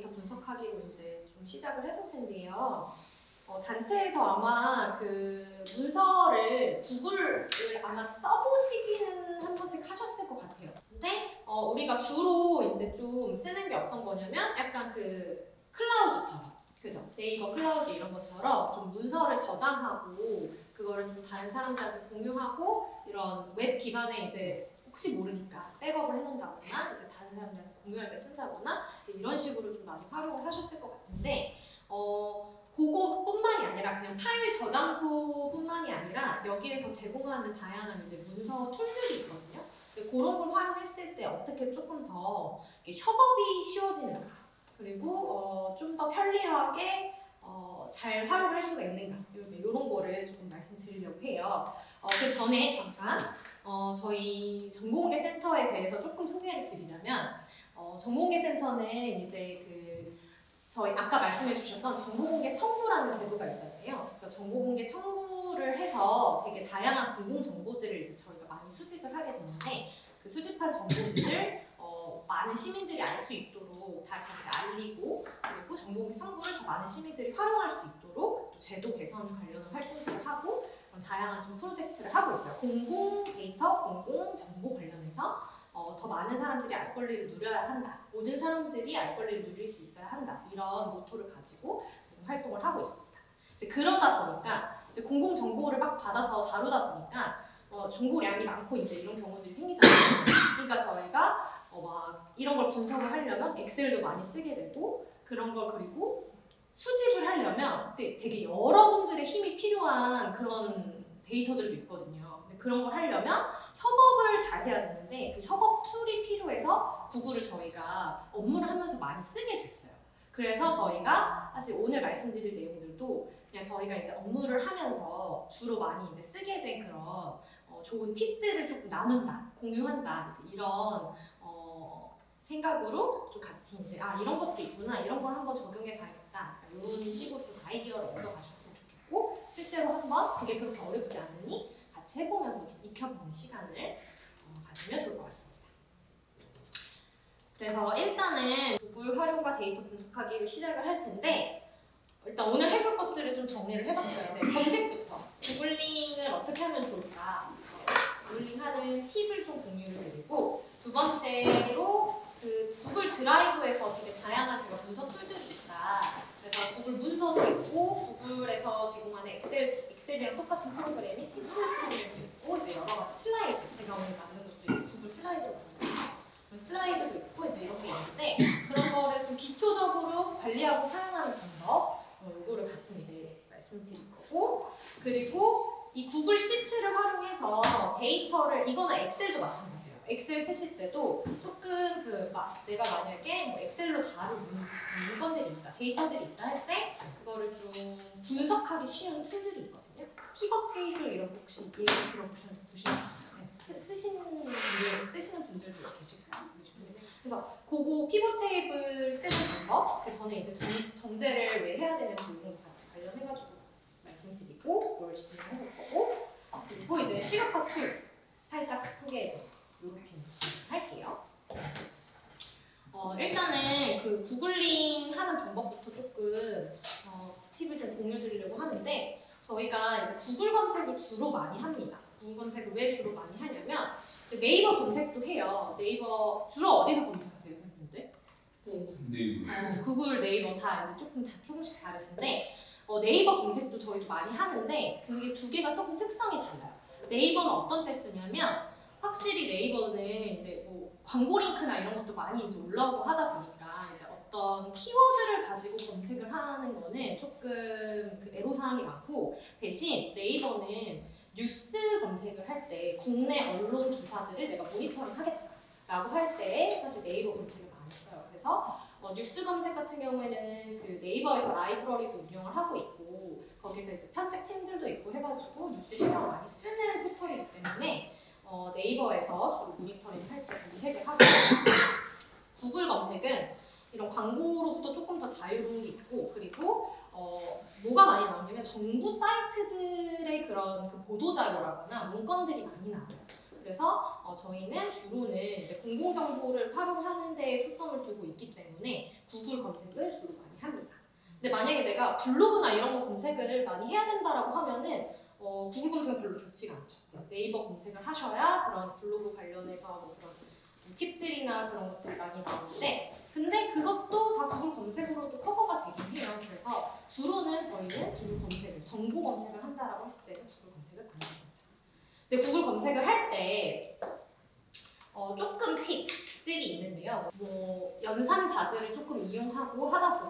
데이터 분석하기로 이제 좀 시작을 해볼 텐데요. 단체에서 아마 그 문서를 구글을 아마 써보시기는 한 번씩 하셨을 것 같아요. 근데 우리가 주로 이제 좀 쓰는 게 어떤 거냐면 약간 그 클라우드처럼, 그죠? 네이버 클라우드 이런 것처럼 좀 문서를 저장하고 그거를 좀 다른 사람들한테 공유하고 이런 웹 기반의 이제 혹시 모르니까 백업을 해놓는다거나 이제 다른 사람들한테 공유할 때 쓴다거나 이제 이런 식으로 좀 많이 활용을 하셨을 것 같은데 그거뿐만이 아니라 그냥 파일 저장소뿐만이 아니라 여기에서 제공하는 다양한 이제 문서 툴들이 있거든요. 그런 걸 활용했을 때 어떻게 조금 더 협업이 쉬워지는가, 그리고 좀 더 편리하게 잘 활용할 수가 있는가, 이런 거를 조금 말씀드리려고 해요. 그 전에 잠깐 저희 정보공개센터에 대해서 조금 소개를 드리자면 정보공개센터는 이제 저희 아까 말씀해 주셨던 정보공개 청구라는 제도가 있잖아요. 그래서 정보공개 청구를 해서 되게 다양한 공공정보들을 이제 저희가 많이 수집을 하게 되는데 그 수집한 정보들을 많은 시민들이 알 수 있도록 다시 이제 알리고, 그리고 정보공개 청구를 더 많은 시민들이 활용할 수 있도록 또 제도 개선 관련한 활동들을 하고 그런 다양한 좀 프로젝트를 하고 있어요. 공공 데이터, 공공 정보 관련해서 더 많은 사람들이 알 권리를 누려야 한다. 모든 사람들이 알 권리를 누릴 수 있어야 한다. 이런 모토를 가지고 활동을 하고 있습니다. 이제 그러다 보니까 이제 공공 정보를 막 받아서 다루다 보니까 정보량이 많고 이제 이런 경우들이 생기잖아요. 그러니까 저희가 막 이런 걸 분석을 하려면 엑셀도 많이 쓰게 되고, 그런 걸 그리고 수집을 하려면 되게 여러분들의 힘이 필요한 그런 데이터들도 있거든요. 근데 그런 걸 하려면 협업을 잘 해야 되는데 그 협업 툴이 필요해서 구글을 저희가 업무를 하면서 많이 쓰게 됐어요. 그래서 저희가 사실 오늘 말씀드릴 내용들도 그냥 저희가 이제 업무를 하면서 주로 많이 이제 쓰게 된 그런 좋은 팁들을 조금 나눈다, 공유한다, 이제 이런 생각으로 좀 같이 이제 이런 것도 있구나, 이런 거 한번 적용해 봐야겠다, 이런 식으로 좀 아이디어를 얻어가셨으면 좋겠고, 실제로 한번 그게 그렇게 어렵지 않으니 같이 해보면서 좀 익혀보는 시간을 가지면 좋을 것 같습니다. 그래서 일단은 구글 활용과 데이터 분석하기로 시작을 할 텐데, 일단 오늘 해볼 것들을 좀 정리를 해봤어요. 이제 검색부터 구글링을 어떻게 하면 좋을까, 구글링하는 팁을 좀 공유를 드리고, 두 번째로 그 구글 드라이브에서 되게 다양한 제가 문서 툴들이 있다. 그래서 구글 문서도 있고 구글에서 제공하는 엑셀이랑 똑같은 프로그램이 시트 프로그램도 있고, 이제 여러 가지 슬라이드, 제가 오늘 만든 것도 이제 구글 슬라이드로 만든 슬라이드도 있고 이제 이런 게 있는데, 그런 거를 좀 기초적으로 관리하고 사용하는 방법, 요거를 같이 이제 말씀드릴 거고, 그리고 이 구글 시트를 활용해서 데이터를, 이거는 엑셀도 마찬가지예요. 엑셀 쓰실 때도 조금 내가 만약에 뭐 엑셀로 다룬 물건들이 있다, 데이터들이 있다 할 때 그거를 좀 분석하기 쉬운 툴들이 있거든요. 피벗 테이블 이런 거 혹시 얘기 들어보셨나요? 쓰시는 분들도 계실까요? 그래서 그거 피벗 테이블 쓰는 방법, 그 전에 이제 정제를 왜 해야 되는지 이런 거 같이 관련해가지고 말씀드리고 그걸 진행해볼 거고, 그리고 이제 시각화 툴 살짝 소개해드리고 이렇게 진행할게요. 일단은 그 구글링 하는 방법부터 조금 팁을 좀 공유드리려고 하는데, 저희가 이제 구글 검색을 주로 많이 합니다. 구글 검색을 왜 주로 많이 하냐면 이제 네이버 검색도 해요. 네이버 주로 어디서 검색하세요, 선생님들? 네이버. 구글, 네이버 다 이제 조금씩 다르신데 네이버 검색도 저희도 많이 하는데 그게 두 개가 조금 특성이 달라요. 네이버는 어떤 때 쓰냐면 확실히 네이버는 이제 뭐 광고 링크나 이런 것도 많이 이제 올라오고 하다 보니까 이제 어떤 키워드를 가지고 검색을 하는 거는 조금 그 애로사항이 많고, 대신 네이버는 뉴스 검색을 할 때 국내 언론 기사들을 내가 모니터링 하겠다라고 할 때 사실 네이버 검색을 많이 써요. 그래서 뉴스 검색 같은 경우에는 그 네이버에서 라이브러리도 운영을 하고 있고 거기서 이제 편집 팀들도 있고 해가지고 뉴스 신경 많이 쓰는 포털이기 때문에 네이버에서 주로 모니터링 할 때 검색을 하고, 구글 검색은 이런 광고로서도 조금 더 자유로운 게 있고, 그리고 뭐가 많이 나오냐면 정부 사이트들의 그런 그 보도자료라거나 문건들이 많이 나와요. 그래서 저희는 주로는 이제 공공정보를 활용하는 데에 초점을 두고 있기 때문에 구글 검색을 주로 많이 합니다. 근데 만약에 내가 블로그나 이런 거 검색을 많이 해야 된다라고 하면은 구글 검색은 별로 좋지가 않죠. 네이버 검색을 하셔야 그런 블로그 관련해서 뭐 그런 팁들이나 그런 것들이 많이 나오는데, 근데 그것도 다 구글 검색으로도 커버가 되긴 해요. 그래서 주로는 저희는 구글 검색을, 정보 검색을 한다라고 했을 때는 구글 검색을 많이 씁니다. 근데 구글 검색을 할 때 조금 팁들이 있는데요. 뭐 연산자들을 조금 이용하고 하다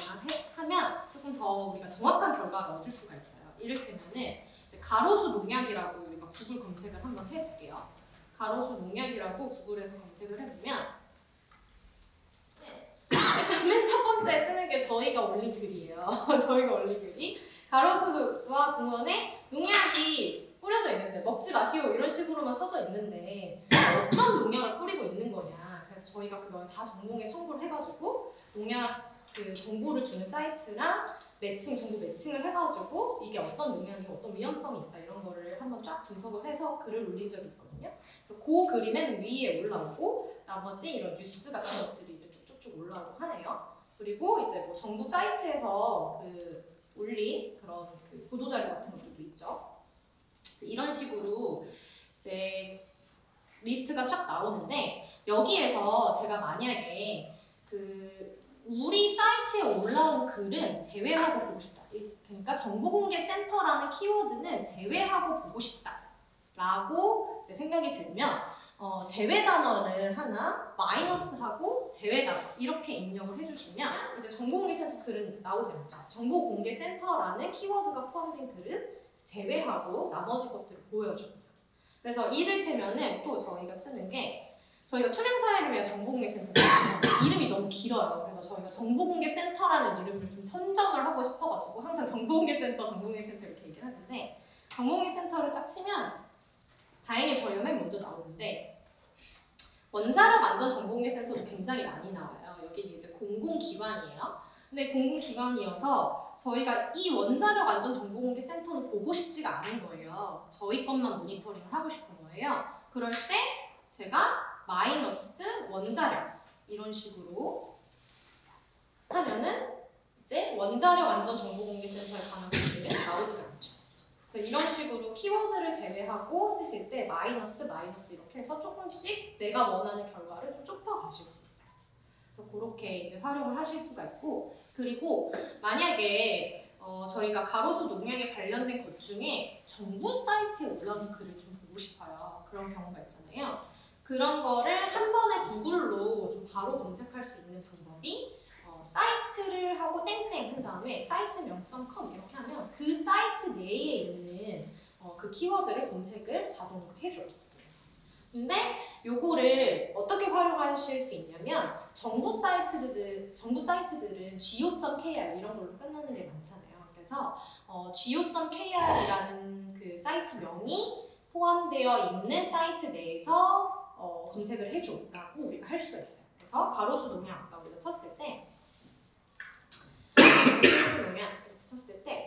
하면 조금 더 우리가 정확한 결과를 얻을 수가 있어요. 이를테면은 가로수 농약이라고 우리가 구글 검색을 한번 해볼게요. 가로수 농약이라고 구글에서 검색을 해보면 일단 맨 첫 번째 뜨는 게 저희가 올린 글이에요. 저희가 올린 글이 가로수와 공원에 농약이 뿌려져 있는데 먹지 마시오 이런 식으로만 써져 있는데 어떤 농약을 뿌리고 있는 거냐. 그래서 저희가 그걸 다 전공에 첨부를 해가지고 농약 그 정보를 주는 사이트랑 정보 매칭을 해가지고 이게 어떤 농약이 어떤 위험성이 있다 이런 거를 한번 쫙 분석을 해서 글을 올린 적이 있거든요. 그래서 그 글이 맨 위에 올라오고 나머지 이런 뉴스 같은 것들이 이제 쭉쭉쭉 올라오고 하네요. 그리고 이제 뭐 정부 사이트에서 그 올린 그런 그 보도자료 같은 것들도 있죠. 이런 식으로 이제 리스트가 쫙 나오는데 여기에서 제가 만약에 그 우리 사이트에 올라온 글은 제외하고 보고 싶다. 그러니까 정보공개센터라는 키워드는 제외하고 보고 싶다라고 이제 생각이 들면 제외 단어를 하나 마이너스하고 제외 단어 이렇게 입력을 해주시면 이제 정보공개센터 글은 나오지 않죠. 정보공개센터라는 키워드가 포함된 글은 제외하고 나머지 것들을 보여줍니다. 그래서 이를테면은 또 저희가 쓰는 게 저희가 투명사회를 위한 정보공개센터 이름이 너무 길어요. 그래서 저희가 정보공개센터라는 이름을 좀 선정을 하고 싶어가지고 항상 정보공개센터 이렇게 얘기를 하는데 정보공개센터를 딱 치면 다행히 저희가 맨 먼저 나오는데 원자력 안전 정보공개센터도 굉장히 많이 나와요. 여기 이제 공공기관이에요. 근데 공공기관이어서 저희가 이 원자력 안전 정보공개센터는 보고 싶지가 않은 거예요. 저희 것만 모니터링을 하고 싶은 거예요. 그럴 때 제가 마이너스 원자력 이런 식으로 하면은 이제 원자력 안전 정보공개센터에 관한 것들은 나오지 않죠. 그래서 이런 식으로 키워드를 제외하고 쓰실 때 마이너스 이렇게 해서 조금씩 내가 원하는 결과를 좀 좁혀 가실 수 있어요. 그래서 그렇게 이제 활용을 하실 수가 있고, 그리고 만약에 저희가 가로수 농약에 관련된 것 중에 정부 사이트에 올라온 글을 좀 보고 싶어요. 그런 경우가 있잖아요. 그런 거를 한 번에 구글로 좀 바로 검색할 수 있는 방법이 사이트를 하고 땡땡 한 다음에 사이트명.com 이렇게 하면 그 사이트 내에 있는 그 키워드를 검색을 자동으로 해줘요. 근데 요거를 어떻게 활용하실 수 있냐면 정부 사이트들은 go.kr 이런 걸로 끝나는 게 많잖아요. 그래서 go.kr이라는 그 사이트명이 포함되어 있는 사이트 내에서 검색을 해줘라고 우리가 할 수가 있어요. 그래서 가로수 농약 아까 우리가 쳤을 때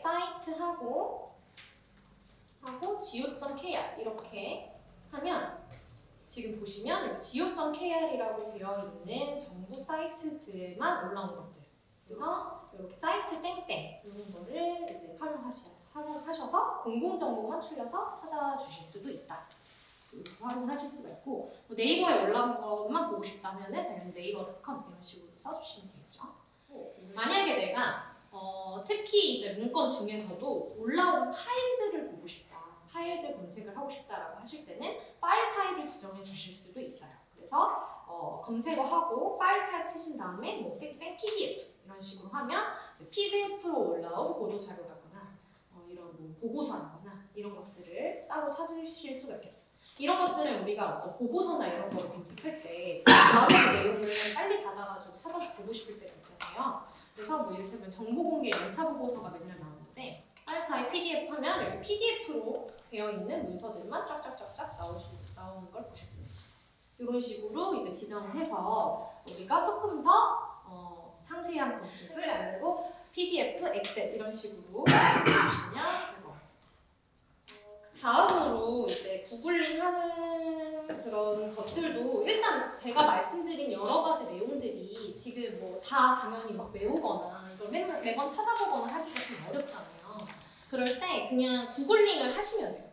사이트하고 go.kr 이렇게 하면 지금 보시면 go.kr이라고 되어 있는 정부 사이트들만 올라온 것들. 그래서 이렇게 사이트 땡땡 이런 거를 이제 활용하셔서 공공정보만 추려서 찾아주실 수도 있다. 활용을 하실 수가 있고, 뭐 네이버에 올라온 것만 보고 싶다면 당연히 네이버.com 이런 식으로 써주시면 되겠죠. 만약에 내가 특히 이제 문건 중에서도 올라온 파일들을 보고 싶다, 파일들 검색을 하고 싶다라고 하실 때는 파일 타입을 지정해 주실 수도 있어요. 그래서 검색어하고 파일 타입 치신 다음에 뭐 땡땡 PDF 이런 식으로 하면 이제 PDF로 올라온 보도 자료라거나 이런 뭐 보고서라거나 이런 것들을 따로 찾으실 수가 있겠죠. 이런 것들은 우리가 어떤 보고서나 이런 거를 검색할 때 바로 그 내용을 빨리 받아가지고 찾아서 보고 싶을 때가 있잖아요. 그래서 뭐 이를테면 정보공개 연차 보고서가 맨날 나오는데 파일 타입 PDF 하면 이렇게 PDF로 되어 있는 문서들만 쫙쫙쫙쫙 나오는 걸 보실 수 있어요. 이런 식으로 이제 지정을 해서 우리가 조금 더 상세한 검색을 만들고 PDF, 엑셀 이런 식으로 해주시면 될 것 같습니다. 다음으로 이제 구글링 하는 그런 것들도 일단 제가 말씀드린 여러 가지 내용들이 지금 뭐 다 당연히 막 외우거나 이걸 매번 찾아보거나 하기가 좀 어렵잖아요. 그럴 때 그냥 구글링을 하시면 돼요.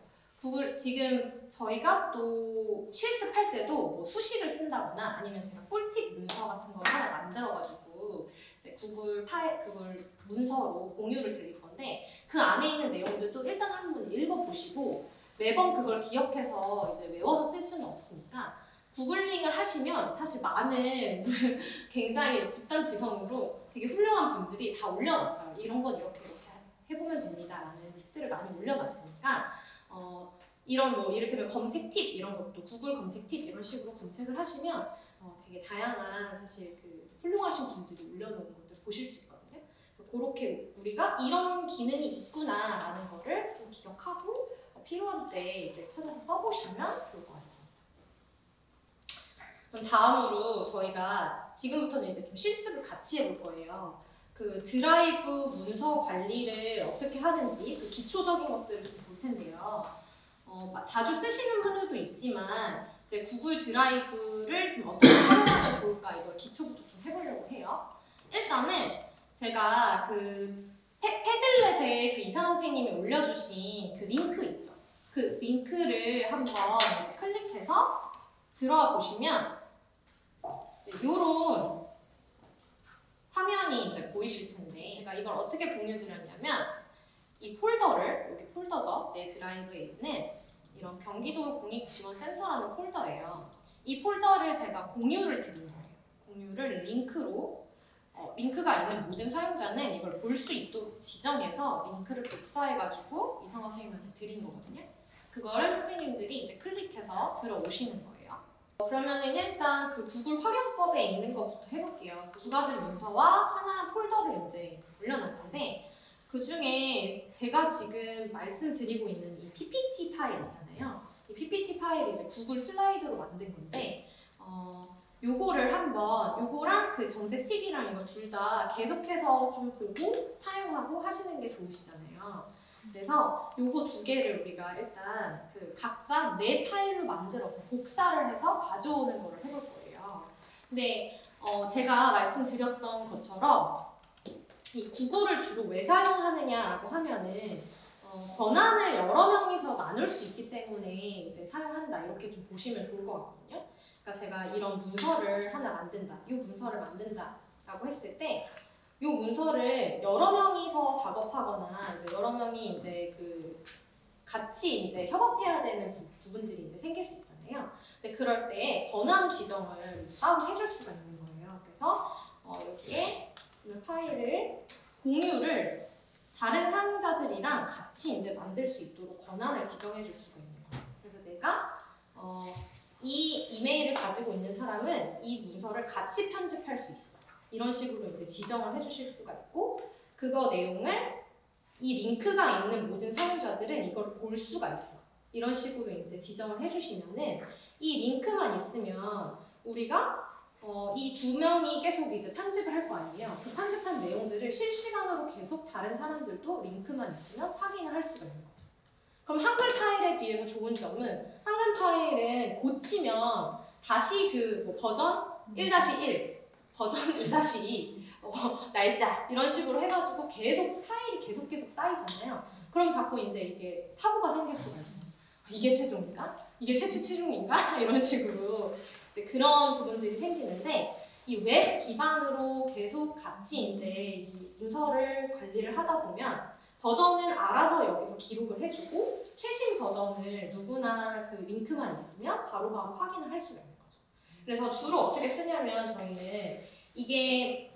지금 저희가 또 실습할 때도 뭐 수식을 쓴다거나 아니면 제가 꿀팁 문서 같은 걸 하나 만들어가지고 이제 그걸 문서로 공유를 드릴 건데 그 안에 있는 내용들도 일단 한번 읽어보시고 매번 그걸 기억해서 이제 외워서 쓸 수는 없으니까 구글링을 하시면 사실 많은 굉장히 집단지성으로 되게 훌륭한 분들이 다 올려놨어요. 이런 건 이렇게 해보면 됩니다 라는 팁들을 많이 올려놨으니까 이런 뭐 이를테면 검색 팁 이런 것도 구글 검색 팁 이런 식으로 검색을 하시면 되게 다양한 사실 그 훌륭하신 분들이 올려놓은 것들 보실 수 있거든요. 그래서 그렇게 우리가 이런 기능이 있구나라는 거를 좀 기억하고 필요한 때 이제 찾아서 써보시면 좋을 것 같습니다. 그럼 다음으로 저희가 지금부터는 이제 좀 실습을 같이 해볼 거예요. 그 드라이브 문서 관리를 어떻게 하는지 그 기초적인 것들을 좀 볼 텐데요. 자주 쓰시는 분들도 있지만 이제 구글 드라이브를 좀 어떻게 활용하면 좋을까 이걸 기초부터 좀 해보려고 해요. 일단은 제가 그 패들렛에 그 이상 선생님이 올려주신 그 링크 있죠. 그 링크를 한번 이제 클릭해서 들어가 보시면 이런 화면이 이제 보이실 텐데 제가 이걸 어떻게 공유 드렸냐면 이 폴더를 여기 폴더죠. 내 드라이브에 있는 이런 경기도 공익지원센터라는 폴더예요. 이 폴더를 제가 공유를 드린 거예요. 공유를 링크로 링크가 있는 모든 사용자는 이걸 볼 수 있도록 지정해서 링크를 복사해가지고 이상화 선생님한테 드린 거거든요. 그거를 선생님들이 이제 클릭해서 들어오시는 거예요. 그러면은 일단 그 구글 활용법에 있는 것부터 해볼게요. 두 가지 문서와 하나 폴더를 이제 올려놨는데 그 중에 제가 지금 말씀드리고 있는 이 PPT 파일 있잖아요. 이 PPT 파일이 이제 구글 슬라이드로 만든 건데 요거를 한번 요거랑 그 정책 팁이랑 이거 둘 다 계속해서 좀 보고 사용하고 하시는 게 좋으시잖아요. 그래서 요거 두 개를 우리가 일단 그 각자 내 파일로 만들어서 복사를 해서 가져오는 거를 해볼 거예요. 근데 제가 말씀드렸던 것처럼 이 구글을 주로 왜 사용하느냐라고 하면은 권한을 여러 명이서 나눌 수 있기 때문에 이제 사용한다 이렇게 좀 보시면 좋을 것 같거든요. 그러니까 제가 이런 문서를 하나 만든다, 이 문서를 만든다라고 했을 때 이 문서를 여러 명이서 작업하거나 이제 여러 명이 이제 그 같이 이제 협업해야 되는 부분들이 이제 생길 수 있잖아요. 근데 그럴 때 권한 지정을 따로 해줄 수가 있는 거예요. 그래서 여기에 이 파일을 공유를 다른 사용자들이랑 같이 이제 만들 수 있도록 권한을 지정해 줄 수가 있는 거예요. 그래서 내가 이 이메일을 가지고 있는 사람은 이 문서를 같이 편집할 수 있어. 이런 식으로 이제 지정을 해주실 수가 있고 그거 내용을 이 링크가 있는 모든 사용자들은 이걸 볼 수가 있어. 이런 식으로 이제 지정을 해주시면은 이 링크만 있으면 우리가 이 두 명이 계속 이제 편집을 할 거 아니에요. 그 편집한 내용들을 실시간으로 계속 다른 사람들도 링크만 있으면 확인을 할 수가 있는 거죠. 그럼 한글 파일에 비해서 좋은 점은 한글 파일은 고치면 다시 그 뭐 버전 1-1, 버전 2-2, 날짜 이런 식으로 해가지고 계속 파일이 계속 쌓이잖아요. 그럼 자꾸 이제 이게 사고가 생길 수가 있죠. 이게 최종인가? 이게 최종인가? 이런 식으로 이제 그런 부분들이 생기는데 이 웹 기반으로 계속 같이 이제 이 문서를 관리를 하다 보면 버전은 알아서 여기서 기록을 해주고 최신 버전을 누구나 그 링크만 있으면 바로바로 확인을 할 수가 있는 거죠. 그래서 주로 어떻게 쓰냐면 저희는 이게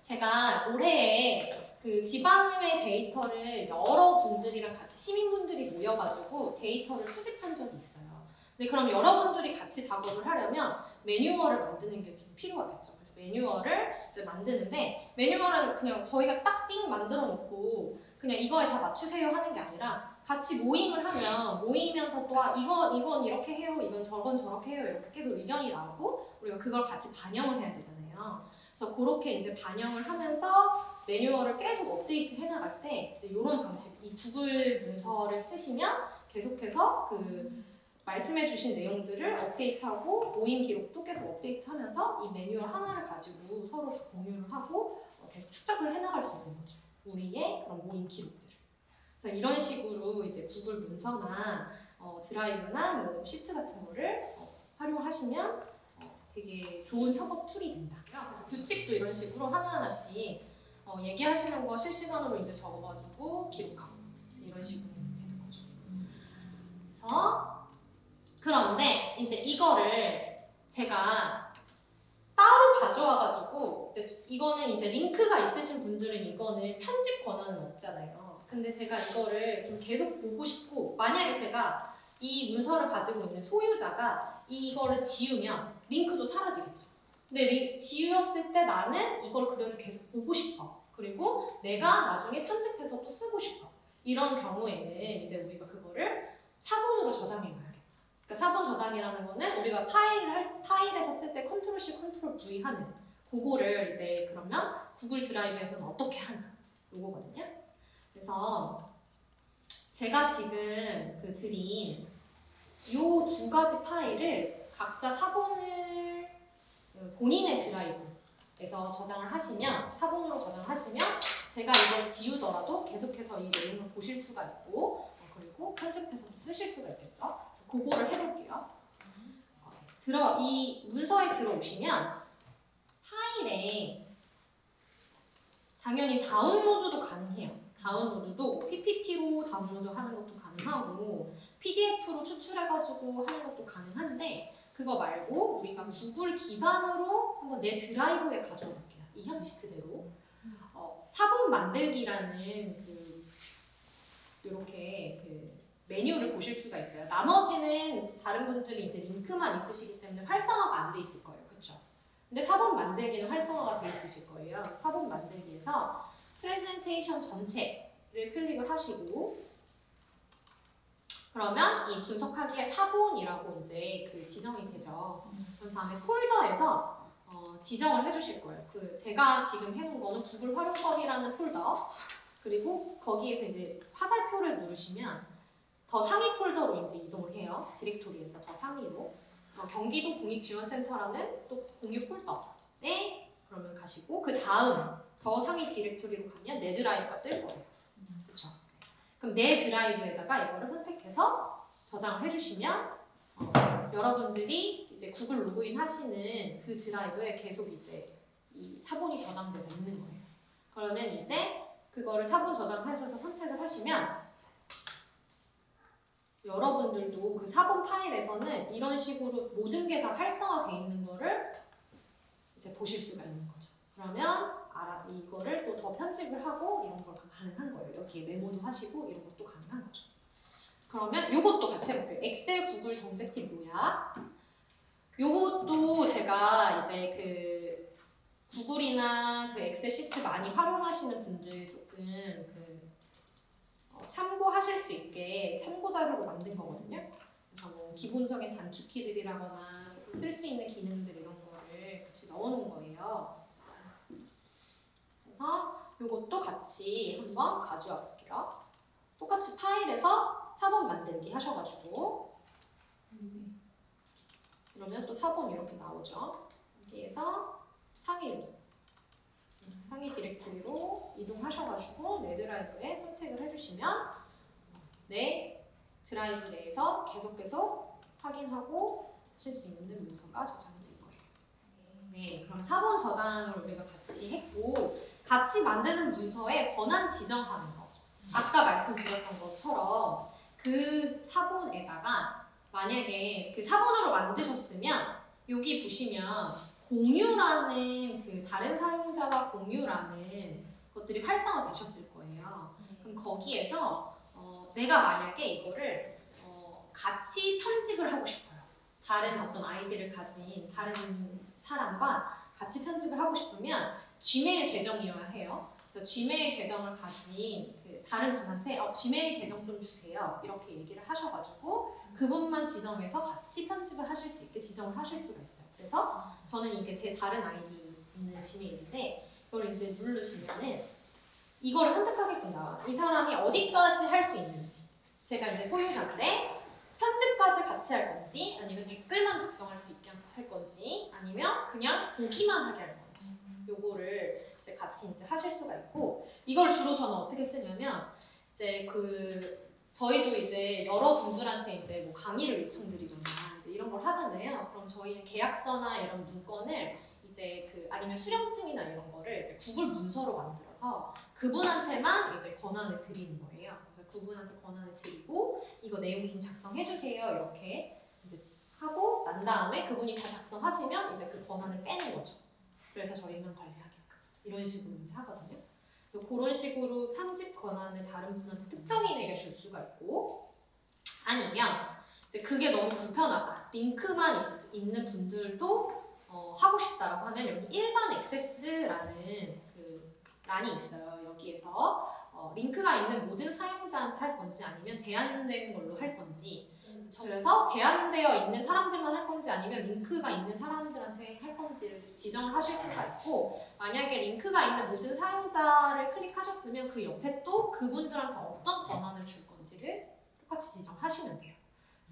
제가 올해에 그 지방의회 데이터를 여러 분들이랑 같이 시민분들이 모여가지고 데이터를 수집한 적이 있어요. 근데 그럼 여러분들이 같이 작업을 하려면 매뉴얼을 만드는 게 좀 필요하겠죠. 그래서 매뉴얼을 이제 만드는데 매뉴얼은 그냥 저희가 딱 띵 만들어 놓고 그냥 이거에 다 맞추세요 하는 게 아니라 같이 모임을 하면 모이면서 또 이건 이렇게 해요, 이건 저건 저렇게 해요 이렇게 계속 의견이 나오고 우리가 그걸 같이 반영을 해야 되잖아요. 그래서 그렇게 이제 반영을 하면서 매뉴얼을 계속 업데이트 해나갈 때 이런 방식, 이 구글 문서를 쓰시면 계속해서 그 말씀해주신 내용들을 업데이트하고 모임 기록도 계속 업데이트하면서 이 매뉴얼 하나를 가지고 서로 다 공유를 하고 계속 축적을 해나갈 수 있는 거죠. 우리의 그런 모임 기록들을. 그래서 이런 식으로 이제 구글 문서나 드라이브나 뭐 시트 같은 거를 활용하시면 되게 좋은 협업 툴이 된다. 그래서 규칙도 이런 식으로 하나하나씩 얘기하시는 거 실시간으로 이제 적어가지고 기록하고 이런 식으로 되는 거죠. 그래서 그런데 이제 이거를 제가 따로 가져와가지고 이거는 이제 링크가 있으신 분들은 이거는 편집 권한은 없잖아요. 근데 제가 이거를 좀 계속 보고 싶고 만약에 제가 이 문서를 가지고 있는 소유자가 이거를 지우면 링크도 사라지겠죠. 근데 지웠을 때 나는 이걸 그래도 계속 보고 싶어. 그리고 내가 나중에 편집해서 또 쓰고 싶어. 이런 경우에는 이제 우리가 그거를 사본으로 저장해 놔야겠죠. 그러니까 사본 저장이라는 거는 우리가 파일에서 쓸 때 Ctrl+C, Ctrl+V 하는 그거를 이제 그러면 구글 드라이브에서는 어떻게 하나 요거거든요. 그래서 제가 지금 그 드린 요 두 가지 파일을 각자 사본을 본인의 드라이브에서 저장을 하시면 사본으로 저장하시면 제가 이걸 지우더라도 계속해서 이 내용을 보실 수가 있고 그리고 편집해서 쓰실 수가 있겠죠. 그래서 그거를 해볼게요. 이 문서에 들어오시면 파일에 당연히 다운로드도 가능해요. 다운로드도 PPT로 다운로드하는 것도 가능하고 PDF로 추출해가지고 하는 것도 가능한데 그거 말고 우리가 구글 기반으로 한번 내 드라이브에 가져와 볼게요. 이 형식 그대로 사본 만들기라는 이렇게 메뉴를 보실 수가 있어요. 나머지는 다른 분들이 이제 링크만 있으시기 때문에 활성화가 안 돼 있을 거예요. 그렇죠? 근데 사본 만들기는 활성화가 돼 있으실 거예요. 사본 만들기에서 프레젠테이션 전체를 클릭을 하시고 그러면 이 분석하기에 사본이라고 이제 지정이 되죠. 그럼 다음에 폴더에서 지정을 해주실 거예요. 제가 지금 해놓은 거는 구글 활용법이라는 폴더 그리고 거기에서 이제 화살표를 누르시면 더 상위 폴더로 이제 이동을 해요. 디렉토리에서 더 상위로 경기도 공익지원센터라는 또 공유 폴더에 그러면 가시고 그 다음 더 상위 디렉토리로 가면 내 드라이브가 뜰 거예요. 그렇죠? 그럼 내 드라이브에다가 이거를 선택해서 저장을 해주시면 여러분들이 이제 구글 로그인 하시는 그 드라이브에 계속 이제 이 사본이 저장돼서 있는 거예요. 그러면 이제 그거를 사본 저장하셔서 선택을 하시면 여러분들도 그 사본 파일에서는 이런 식으로 모든 게 다 활성화되어 있는 거를 이제 보실 수가 있는 거죠. 그러면 이거를 또 더 편집을 하고 이런 걸 가능한 거예요. 여기에 메모도 하시고 이런 것도 가능한 거죠. 그러면 요것도 같이 해볼게요. 엑셀 구글 정책 팁 뭐야? 요것도 제가 이제 구글이나 엑셀 시트 많이 활용하시는 분들 조금 참고하실 수 있게 참고 자료로 만든 거거든요. 그래서 뭐 기본적인 단축키들이라거나 조금 쓸 수 있는 기능들 이런 거를 같이 넣어놓은 거예요. 그래서 이것도 같이 한번 가져와 볼게요. 똑같이 파일에서 사본 만들기 하셔가지고 그러면 또 사본 이렇게 나오죠. 여기에서 상위 디렉토리로 이동하셔가지고 내 드라이브에 선택을 해주시면 내 드라이브 내에서 계속 확인하고 하실 수 있는 문서가 저장이 될 거예요. 네, 그럼 사본 저장을 우리가 같이 했고 같이 만드는 문서에 권한 지정하는 거. 아까 말씀드렸던 것처럼 그 사본에다가 만약에 그 사본으로 만드셨으면 여기 보시면 공유라는 다른 사용자와 공유라는 것들이 활성화되셨을 거예요. 그럼 거기에서 내가 만약에 이거를 같이 편집을 하고 싶어요. 다른 어떤 아이디를 가진 다른 사람과 같이 편집을 하고 싶으면 지메일 계정이어야 해요. 그래서 지메일 계정을 가진 다른 분한테 지메일 계정 좀 주세요. 이렇게 얘기를 하셔가지고 그분만 지정해서 같이 편집을 하실 수 있게 지정을 하실 수가 있어요. 그래서 저는 이게 제 다른 아이디 있는 지메일인데 이걸 이제 누르시면은 이거를 선택하게끔 나와요. 이 사람이 어디까지 할 수 있는지 제가 이제 소유자인데 편집까지 같이 할 건지 아니면 댓글만 작성할 수 있게 할 건지 아니면 그냥 보기만 하게 할 건지 요거를 이제 같이 이제 하실 수가 있고 이걸 주로 저는 어떻게 쓰냐면 이제 저희도 이제 여러분들한테 이제 뭐 강의를 요청드리거나 이제 이런 걸 하잖아요. 그럼 저희는 계약서나 이런 문건을 이제 아니면 수령증이나 이런 거를 이제 구글 문서로 만들어서 그분한테만 이제 권한을 드리는 거예요. 그래서 그분한테 권한을 드리고 이거 내용 좀 작성해 주세요. 이렇게 이제 하고 난 다음에 그분이 다 작성하시면 이제 그 권한을 빼는 거죠. 그래서 저희만 관리하게끔 이런 식으로 이제 하거든요. 그래서 그런 식으로 편집 권한을 다른 분한테 특정인에게 줄 수가 있고 아니면 이제 그게 너무 불편하다. 링크만 있는 분들도 하고 싶다라고 하면 여기 일반 액세스라는 그 란이 있어요. 여기에서 링크가 있는 모든 사용자한테 할 건지 아니면 제한된 걸로 할 건지 그래서 제한되어 있는 사람들만 할 건지 아니면 링크가 있는 사람들한테 할 건지를 지정을 하실 수가 있고 만약에 링크가 있는 모든 사용자를 클릭하셨으면 그 옆에 또 그분들한테 어떤 권한을 줄 건지를 똑같이 지정하시면 돼요.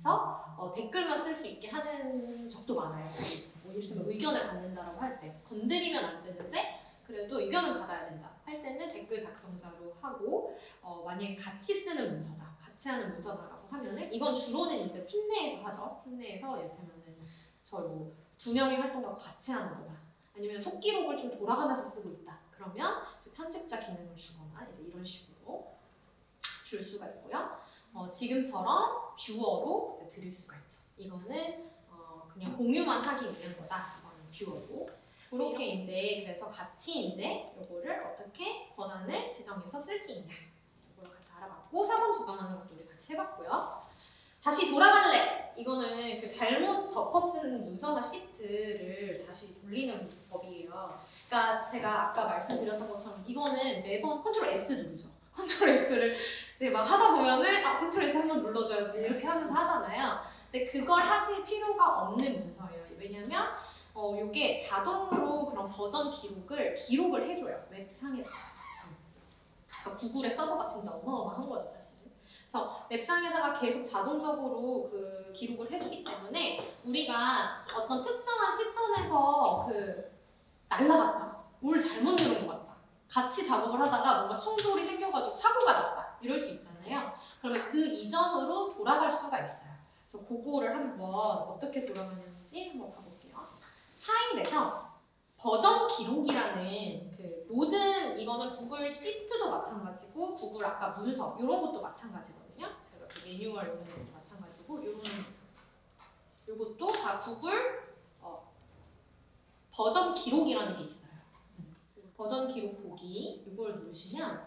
그래서 댓글만 쓸 수 있게 하는 적도 많아요. 뭐 예를 들면 의견을 받는다라고 할 때 건드리면 안 되는데 그래도 의견을 받아야 된다 할 때는 댓글 작성자로 하고 만약에 같이 쓰는 문서다 같이 하는 문서다라고 하면은 이건 주로는 이제 팀 내에서 하죠. 팀 내에서 이를테면은 저희 뭐 2명이 활동하고 같이 하는 거다 아니면 속기록을 좀 돌아가면서 쓰고 있다 그러면 이제 편집자 기능을 주거나 이제 이런 식으로 줄 수가 있고요. 지금처럼 뷰어로 이제 드릴 수가 있죠. 이거는 그냥 공유만 하기 위한 거다. 이거는 뷰어로. 그렇게 이제 그래서 같이 이제 요거를 어떻게 권한을 지정해서 쓸 수 있냐. 이걸 같이 알아봤고 사본 저장하는 것도 우리 같이 해봤고요. 다시 돌아갈래. 이거는 그 잘못 덮어 쓴 문서나 시트를 다시 돌리는 법이에요. 그러니까 제가 아까 말씀드렸던 것처럼 이거는 매번 컨트롤 S 누르죠. 컨트롤 S를 이제 막 하다 보면은 컨트롤 S 한번 눌러줘야지 이렇게 하면서 하잖아요. 근데 그걸 하실 필요가 없는 문서예요. 왜냐면 이게 자동으로 그런 버전 기록을 해줘요. 웹상에다가. 그러니까 구글의 서버가 진짜 어마어마한 거죠, 사실은. 그래서 웹상에다가 계속 자동적으로 그 기록을 해주기 때문에 우리가 어떤 특정한 시점에서 날라갔다, 뭘 잘못 누른 것 같다, 같이 작업을 하다가 뭔가 충돌이 생겨가지고 사고가 났다 이럴 수 있잖아요. 그러면 그 이전으로 돌아갈 수가 있어요. 그래서 그거를 한번 어떻게 돌아가는지 한번 봐볼게요. 파일에서 버전 기록이라는 모든 이거는 구글 시트도 마찬가지고 구글 아까 문서 이런 것도 마찬가지거든요. 제가 매뉴얼 이런 것도 마찬가지고 이것도 다 구글 버전 기록이라는 게 있어요. 버전 기록 보기 이걸 누르시면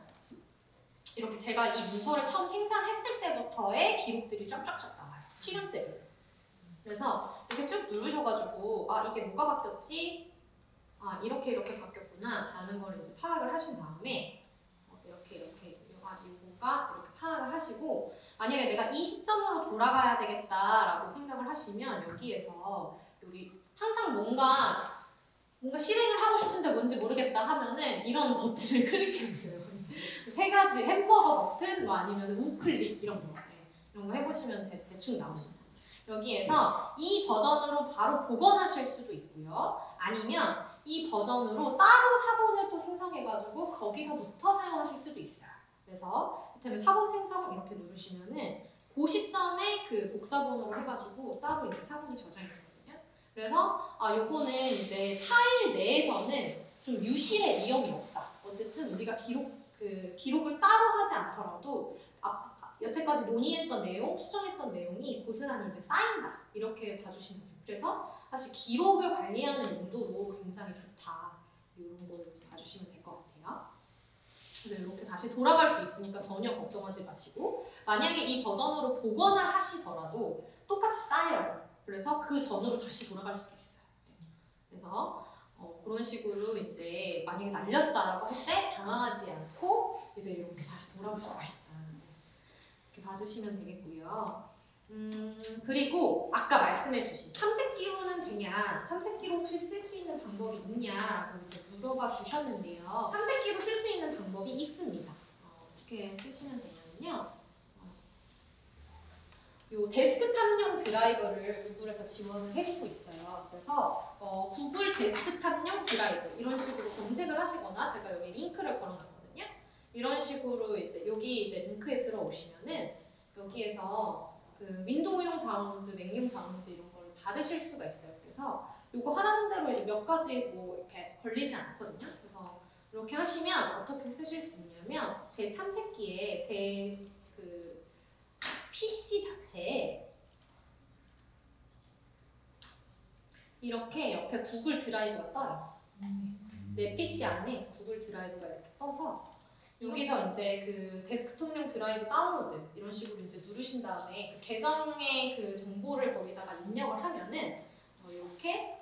이렇게 제가 이 문서를 처음 생산했을 때부터의 기록들이 쫙쫙쫙 나와요. 시간대로. 그래서 이렇게 쭉 누르셔가지고 이게 뭐가 바뀌었지? 이렇게 바뀌었구나 라는 걸 이제 파악을 하신 다음에 이거가 이렇게 파악을 하시고 만약에 내가 이 시점으로 돌아가야 되겠다라고 생각을 하시면 여기 항상 뭔가 실행을 하고 싶은데 뭔지 모르겠다 하면은 이런 버튼을 클릭해보세요. 3가지 햄버거 버튼, 아니면 우클릭 이런 거 해보시면 대충 나오십니다. 여기에서 이 버전으로 바로 복원하실 수도 있고요. 아니면 이 버전으로 따로 사본을 또 생성해가지고 거기서부터 사용하실 수도 있어요. 그래서 이를테면 사본 생성 이렇게 누르시면은 그 시점에 그 복사본으로 해가지고 따로 이제 사본이 저장이 되거든요. 그래서 요거는 이제 파일 내에서는 좀 유실의 위험이 없다. 어쨌든 우리가 기록을 따로 하지 않더라도 여태까지 논의했던 내용, 수정했던 내용이 고스란히 이제 쌓인다. 이렇게 봐주시면 돼요. 그래서 사실 기록을 관리하는 용도로 굉장히 좋다. 이런 걸 이제 봐주시면 될 것 같아요. 그래서 이렇게 다시 돌아갈 수 있으니까 전혀 걱정하지 마시고 만약에 이 버전으로 복원을 하시더라도 똑같이 쌓여요. 그래서 그 전으로 다시 돌아갈 수도 있어요. 그래서 그런 식으로 이제 만약에 날렸다라고 할 때 당황하지 않고 이제 이렇게 다시 돌아올 수가 있다. 이렇게 봐주시면 되겠고요. 그리고 아까 말씀해주신 탐색 기록은 되냐, 탐색 기록 혹시 쓸 수 있는 방법이 있냐라고 이제 물어봐 주셨는데요. 탐색 기록 쓸 수 있는 방법이 있습니다. 어떻게 쓰시면 되냐면요. 요 데스크탑용 드라이버를 구글에서 지원을 해주고 있어요. 그래서 구글 데스크탑용 드라이브 이런 식으로 검색을 하시거나 제가 여기 링크를 걸어놨거든요. 이런 식으로 이제 여기 이제 링크에 들어오시면은 여기에서 그 윈도우용 다운로드, 맥용 다운로드 이런 걸 받으실 수가 있어요. 그래서 요거 하라는 대로 이제 몇 가지 뭐 이렇게 걸리지 않거든요. 그래서 이렇게 하시면 어떻게 쓰실 수 있냐면 제 탐색기에 제 그 PC 자체에 이렇게 옆에 구글 드라이브가 떠요. 내 PC 안에 구글 드라이브가 이렇게 떠서 여기서 이제 그 데스크톱용 드라이브 다운로드 이런 식으로 이제 누르신 다음에 그 계정의 그 정보를 거기다가 입력을 하면은 이렇게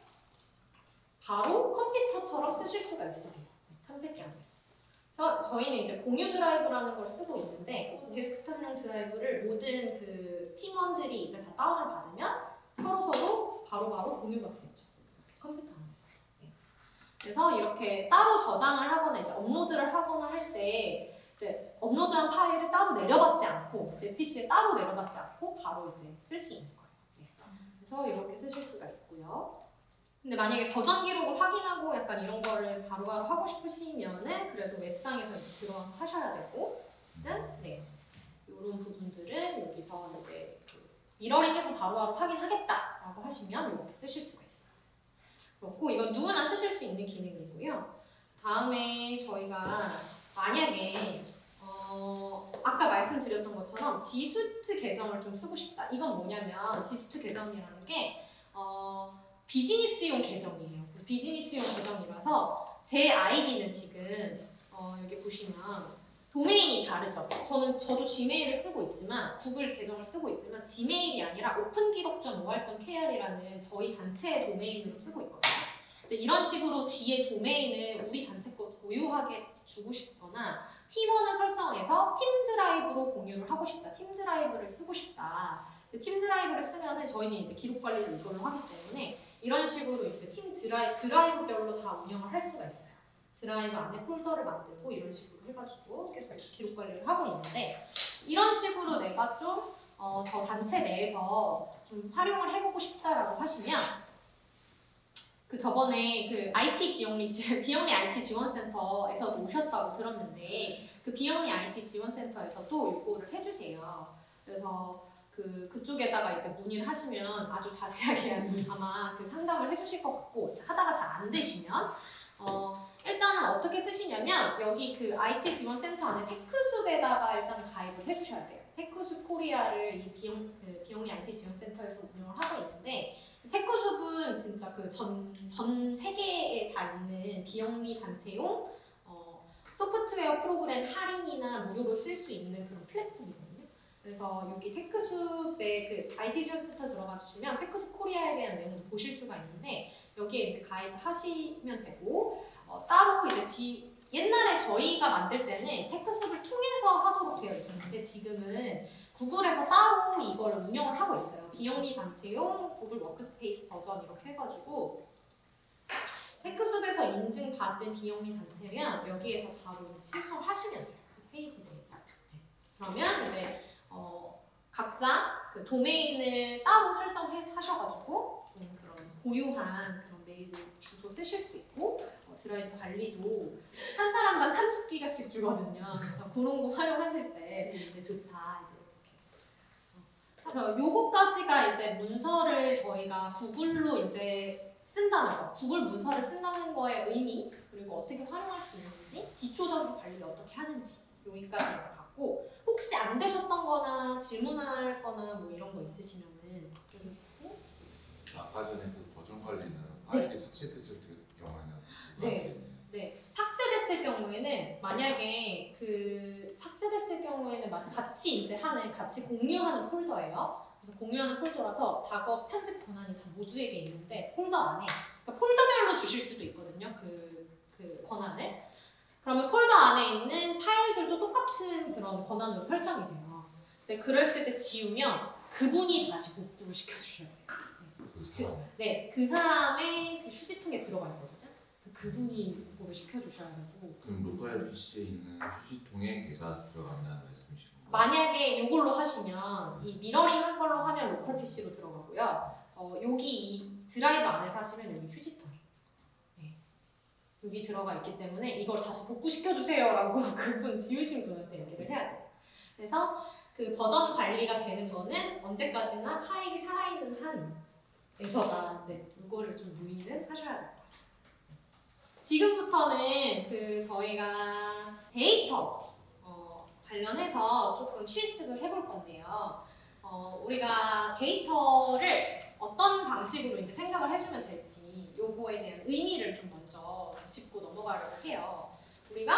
바로 컴퓨터처럼 쓰실 수가 있으세요. 탐색기 안에서. 그래서 저희는 이제 공유 드라이브라는 걸 쓰고 있는데 데스크톱용 드라이브를 모든 그 팀원들이 이제 다 다운을 받으면 서로 바로바로 공유가 되죠. 컴퓨터 안에서. 네. 그래서 이렇게 따로 저장을 하거나 이제 업로드를 하거나 할 때 이제 업로드한 파일을 따로 내려받지 않고 내 PC에 따로 내려받지 않고 바로 이제 쓸 수 있는 거예요. 네. 그래서 이렇게 쓰실 수가 있고요. 근데 만약에 버전 기록을 확인하고 약간 이런 거를 바로바로 하고 싶으시면은 그래도 웹상에서 이제 들어가서 하셔야 되고 네. 이런 부분들은 여기서 이제 미러링해서 바로바로 확인하겠다라고 하시면 이렇게 쓰실 수가 있어요. 그렇고 이건 누구나 쓰실 수 있는 기능이고요. 다음에 저희가 만약에 아까 말씀드렸던 것처럼 G수트 계정을 좀 쓰고 싶다. 이건 뭐냐면 G수트 계정이라는 게 비즈니스용 계정이에요. 비즈니스용 계정이라서 제 아이디는 지금 여기 보시면 도메인이 다르죠. 저도 지메일을 쓰고 있지만 구글 계정을 쓰고 있지만 지메일이 아니라 open기록.or.kr이라는 저희 단체의 도메인으로 쓰고 있거든요. 이제 이런 식으로 뒤에 도메인을 우리 단체 거 고유하게 주고 싶거나 팀원을 설정해서 팀 드라이브로 공유를 하고 싶다. 팀 드라이브를 쓰고 싶다. 팀 드라이브를 쓰면은 저희는 이제 기록 관리를 이걸로 하기 때문에 이런 식으로 이제 팀 드라이브별로 다 운영을 할 수가 있어요. 드라이브 안에 폴더를 만들고 이런 식으로 해가지고 계속 기록 관리를 하고 있는데 이런 식으로 내가 좀 더 단체 내에서 좀 활용을 해보고 싶다라고 하시면 그 저번에 그 IT 비영리 IT 지원센터에서 오셨다고 들었는데 그 비영리 IT 지원센터에서도 요거를 해주세요. 그래서 그쪽에다가 이제 문의를 하시면 아주 자세하게 아마 그 상담을 해주실 것 같고 하다가 잘 안 되시면 일단은 어떻게 쓰시냐면 여기 그 IT 지원센터 안에 테크숲에다가 일단 가입을 해주셔야 돼요. 테크숲 코리아를 이 비영리 IT 지원센터에서 운영을 하고 있는데 테크숲은 진짜 그 전 세계에 다 있는 비영리 단체용 소프트웨어 프로그램 할인이나 무료로 쓸 수 있는 그런 플랫폼이거든요. 그래서 여기 테크숲에 그 IT 지원센터 들어가 주시면 테크숲 코리아에 대한 내용을 보실 수가 있는데 여기에 이제 가입하시면 되고 따로 이제 옛날에 저희가 만들 때는 테크숲을 통해서 하도록 되어 있었는데 지금은 구글에서 따로 이걸 운영을 하고 있어요. 비영리 단체용 구글 워크스페이스 버전 이렇게 해가지고 테크숲에서 인증받은 비영리 단체면 여기에서 바로 실천을 하시면 돼요. 그 페이지 내에서. 네. 그러면 이제 각자 그 도메인을 따로 설정하셔가지고 좀 그런 고유한 그런 메일 주소 쓰실 수 있고 드라이브 관리도 한 사람당 30기가씩 주거든요. 그래서 그런 거 활용하실 때 이제 좋다. 그래서 요거까지가 이제 문서를 저희가 구글로 이제 쓴다는 거, 구글 문서를 쓴다는 거의 의미, 그리고 어떻게 활용할 수 있는지, 기초적인 관리 어떻게 하는지 여기까지 이제 갖고 혹시 안 되셨던 거나 질문할 거나 뭐 이런 거 있으시면은 좀 해주고. 아까 전에 그 버전 관리는 파일이 삭제됐을 경우에는 네. 삭제됐을 경우에는 만약에 그 삭제됐을 경우에는 같이 이제 같이 공유하는 폴더예요. 그래서 공유하는 폴더라서 작업 편집 권한이 다 모두에게 있는데 폴더 안에 그러니까 폴더별로 주실 수도 있거든요. 그 권한을. 그러면 폴더 안에 있는 파일들도 똑같은 그런 권한으로 설정이 돼요. 근데 그랬을 때 지우면 그분이 다시 복구를 시켜주셔야 돼요. 그 사람의 그 휴지통에 들어가 있거든요. 그분이 복구를 시켜주셔야 되고. 그럼 로컬 PC에 있는 휴지통에 걔가 들어간다는 말씀이신 만약에 이걸로 하시면 이 미러링 한 걸로 하면 로컬 PC로 들어가고요. 여기 이 드라이브 안에서 하시면 여기 휴지통 네. 여기 들어가 있기 때문에 이걸 다시 복구시켜 주세요라고 그분 지우신 분한테 얘기를 해야 돼요. 그래서 그 버전 관리가 되는 거는 언제까지나 파일이 살아있는 한에서가 네, 이거를 좀 유의는 하셔야 될 것 같습니다. 지금부터는 그 저희가 데이터 관련해서 조금 실습을 해볼 건데요. 우리가 데이터를 어떤 방식으로 이제 생각을 해주면 될지 요거에 대한 의미를 좀 먼저 짚고 넘어가려고 해요. 우리가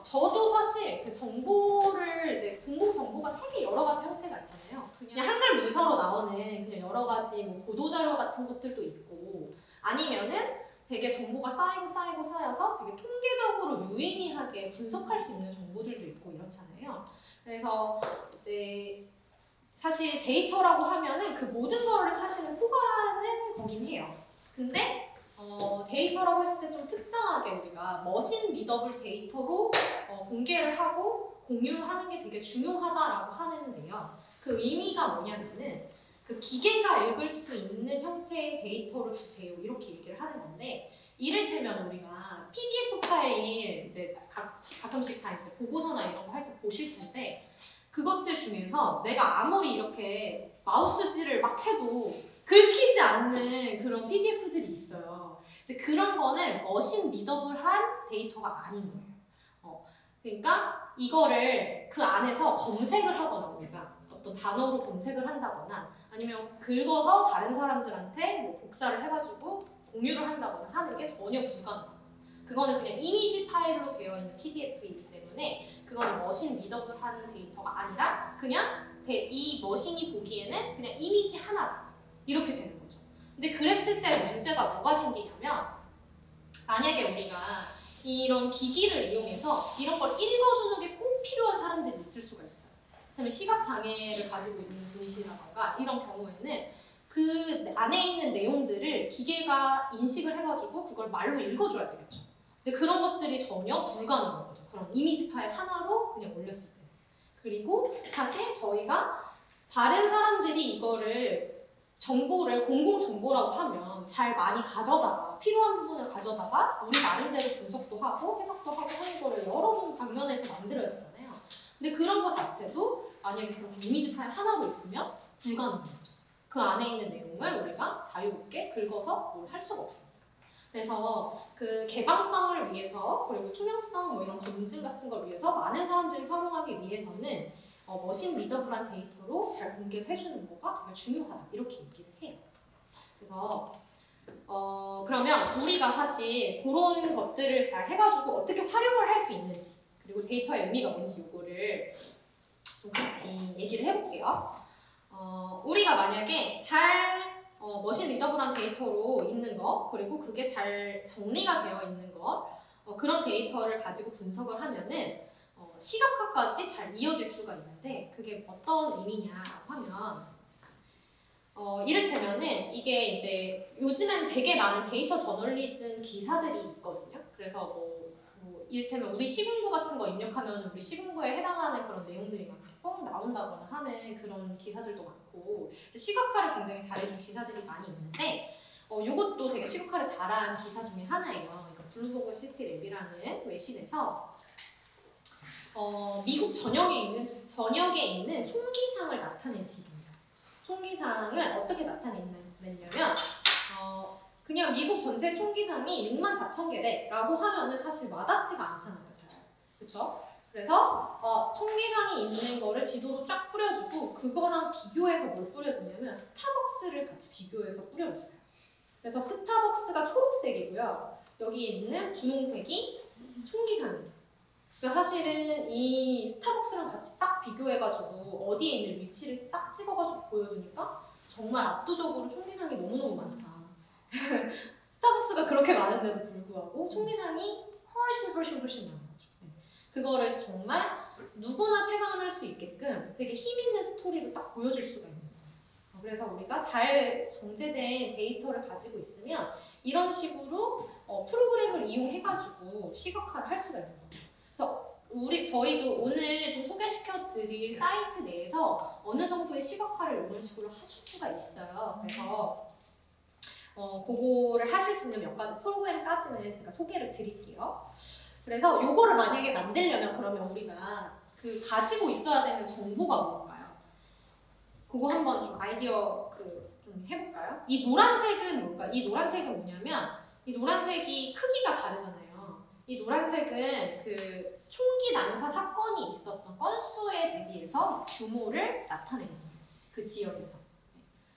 저도 사실 그 정보를 이제 공공 정보가 되게 여러 가지 형태가 있잖아요. 그냥 한글 문서로 나오는 그냥 여러 가지 뭐 보도자료 같은 것들도 있고 아니면은 되게 정보가 쌓여서 되게 통계적으로 유의미하게 분석할 수 있는 정보들도 있고 이렇잖아요. 그래서 이제 사실 데이터라고 하면은 그 모든 거를 사실은 포괄하는 거긴 해요. 근데 데이터라고 했을 때 좀 특정하게 우리가 머신 리더블 데이터로 공개를 하고 공유를 하는 게 되게 중요하다라고 하는데요. 그 의미가 뭐냐면은 그 기계가 읽을 수 있는 형태의 데이터를 주세요 이렇게 얘기를 하는 건데 이를테면 우리가 PDF 파일 이제 가끔씩 다 이제 보고서나 이런 거 할 때 보실 텐데 그것들 중에서 내가 아무리 이렇게 마우스질을 막 해도 긁히지 않는 그런 PDF들이 있어요. 이제 그런 거는 머신 리더블한 데이터가 아닌 거예요. 그러니까 이거를 그 안에서 검색을 하거나 우리가 어떤 단어로 검색을 한다거나 아니면 긁어서 다른 사람들한테 뭐 복사를 해가지고 공유를 한다거나 하는 게 전혀 불가능해요. 그거는 그냥 이미지 파일로 되어 있는 PDF이기 때문에 그거는 머신 리더블한 데이터가 아니라 그냥 이 머신이 보기에는 그냥 이미지 하나다 이렇게 되는 거죠. 근데 그랬을 때 문제가 뭐가 생기냐면 만약에 우리가 이런 기기를 이용해서 이런 걸 읽어주는 게 꼭 필요한 사람들이 있을 수가 있어요. 그다음에 시각장애를 가지고 있는 분이시라던가 이런 경우에는 그 안에 있는 내용들을 기계가 인식을 해가지고 그걸 말로 읽어줘야 되겠죠. 근데 그런 것들이 전혀 불가능한 거죠. 그런 이미지 파일 하나로 그냥 올렸을 때. 그리고 사실 저희가 다른 사람들이 이거를 정보를 공공정보라고 하면 잘 많이 가져다가 필요한 부분을 가져다가 우리 나름대로 분석도 하고 해석도 하고 하는 거를 여러 방면에서 만들어야 되잖아요. 근데 그런 거 자체도 만약에 그렇게 이미지 파일 하나로 있으면 불가능한 거죠. 그 안에 있는 내용을 우리가 자유롭게 긁어서 뭘 할 수가 없습니다. 그래서 그 개방성을 위해서 그리고 투명성 뭐 이런 검증 같은 걸 위해서 많은 사람들이 활용하기 위해서는 머신 리더블한 데이터로 잘 공개를 해주는 거가 되게 중요하다 이렇게 얘기를 해요. 그래서 그러면 우리가 사실 그런 것들을 잘 해가지고 어떻게 활용을 할 수 있는지 그리고 데이터의 의미가 뭔지 이거를 좀 같이 얘기를 해볼게요. 우리가 만약에 잘 머신 리더블한 데이터로 있는 거 그리고 그게 잘 정리가 되어 있는 거 그런 데이터를 가지고 분석을 하면은 시각화까지 잘 이어질 수가 있는데 그게 어떤 의미냐라고 하면 이를테면은 이게 이제 요즘엔 되게 많은 데이터 저널리즘 기사들이 있거든요. 그래서 뭐 이를테면 우리 시군구 같은 거 입력하면 우리 시군구에 해당하는 그런 내용들이 막 뻥 나온다거나 하는 그런 기사들도 많고 시각화를 굉장히 잘해준 기사들이 많이 있는데 이것도 되게 시각화를 잘한 기사 중에 하나예요. 그러니까 블루버그 시티랩이라는 외신에서 미국 전역에 있는 총기상을 나타낸 지입니다. 총기상을 어떻게 나타냈냐면 그냥 미국 전체 총기상이 64,000개래라고 하면은 사실 와닿지가 않잖아요, 잘. 그렇죠? 그래서 총기상이 있는 거를 지도로 쫙 뿌려주고 그거랑 비교해서 뭘 뿌려줬냐면 스타벅스를 같이 비교해서 뿌려줬어요. 그래서 스타벅스가 초록색이고요. 여기에 있는 분홍색이 총기상이에요. 그러니까 사실은 이 스타벅스랑 같이 딱 비교해가지고 어디에 있는 위치를 딱 찍어가지고 보여주니까 정말 압도적으로 총기상이 너무너무 많다. 스타벅스가 그렇게 많은데도 불구하고 총기상이 훨씬 많은 거죠. 그거를 정말 누구나 체감할 수 있게끔 되게 힘있는 스토리로 딱 보여줄 수가 있는 거예요. 그래서 우리가 잘 정제된 데이터를 가지고 있으면 이런 식으로 프로그램을 이용해가지고 시각화를 할 수가 있는 거예요. 그래서 저희도 오늘 좀 소개시켜 알려드릴 사이트 내에서 어느 정도의 시각화를 이런 식으로 하실 수가 있어요. 그래서 그거를 하실 수 있는 몇 가지 프로그램까지는 제가 소개를 드릴게요. 그래서 요거를 만약에 만들려면 그러면 우리가 그 가지고 있어야 되는 정보가 뭘까요? 그거 한번 좀 아이디어 좀 해볼까요? 이 노란색은 뭘까? 이 노란색은 뭐냐면 이 노란색이 크기가 다르잖아요. 이 노란색은 그 총기 난사 사건이 있었던 건수에 대비해서 규모를 나타낸 거예요. 그 지역에서.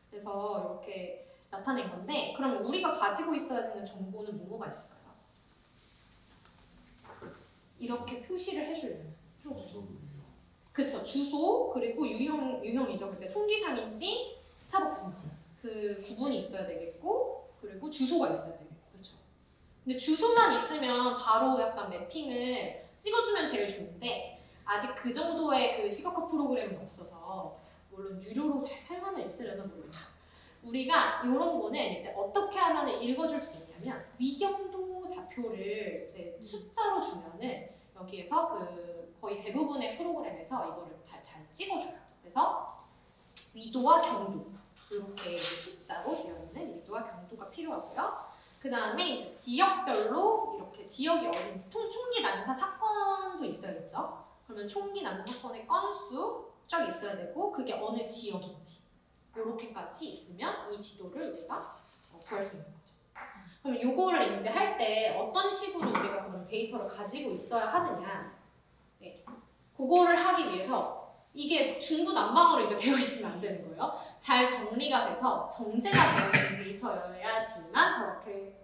그래서 이렇게 나타낸 건데 그럼 우리가 가지고 있어야 되는 정보는 뭐가 있을까요? 이렇게 표시를 해주려면 그쵸, 주소 그리고 유형이죠. 그러니까 총기상인지 스타벅스인지 그 구분이 있어야 되겠고 그리고 주소가 있어야 되겠고 그렇죠. 근데 주소만 있으면 바로 약간 매핑을 찍어주면 제일 좋은데 아직 그 정도의 그 시각화 프로그램은 없어서 물론 유료로 잘 사용하면 있으려나 모르겠다. 우리가 이런 거는 이제 어떻게 하면 읽어줄 수 있냐면 위경도 좌표를 이제 숫자로 주면은 여기에서 그 거의 대부분의 프로그램에서 이거를 잘 찍어줘요. 그래서 위도와 경도 이렇게 숫자로 되어 있는 위도와 경도가 필요하고요. 그 다음에 이제 지역별로 이렇게 지역이 어린 총기 난사 사건도 있어야겠죠. 그러면 총기 난사 사건의 건수 쫙 있어야 되고 그게 어느 지역인지 이렇게까지 있으면 이 지도를 우리가 구할 수 있는 거죠. 그럼 요거를 이제 할 때 어떤 식으로 우리가 그런 데이터를 가지고 있어야 하느냐? 네. 그거를 하기 위해서 이게 중구난방으로 이제 되어 있으면 안 되는 거예요. 잘 정리가 돼서 정제가 되어 있는 데이터여야지만 저렇게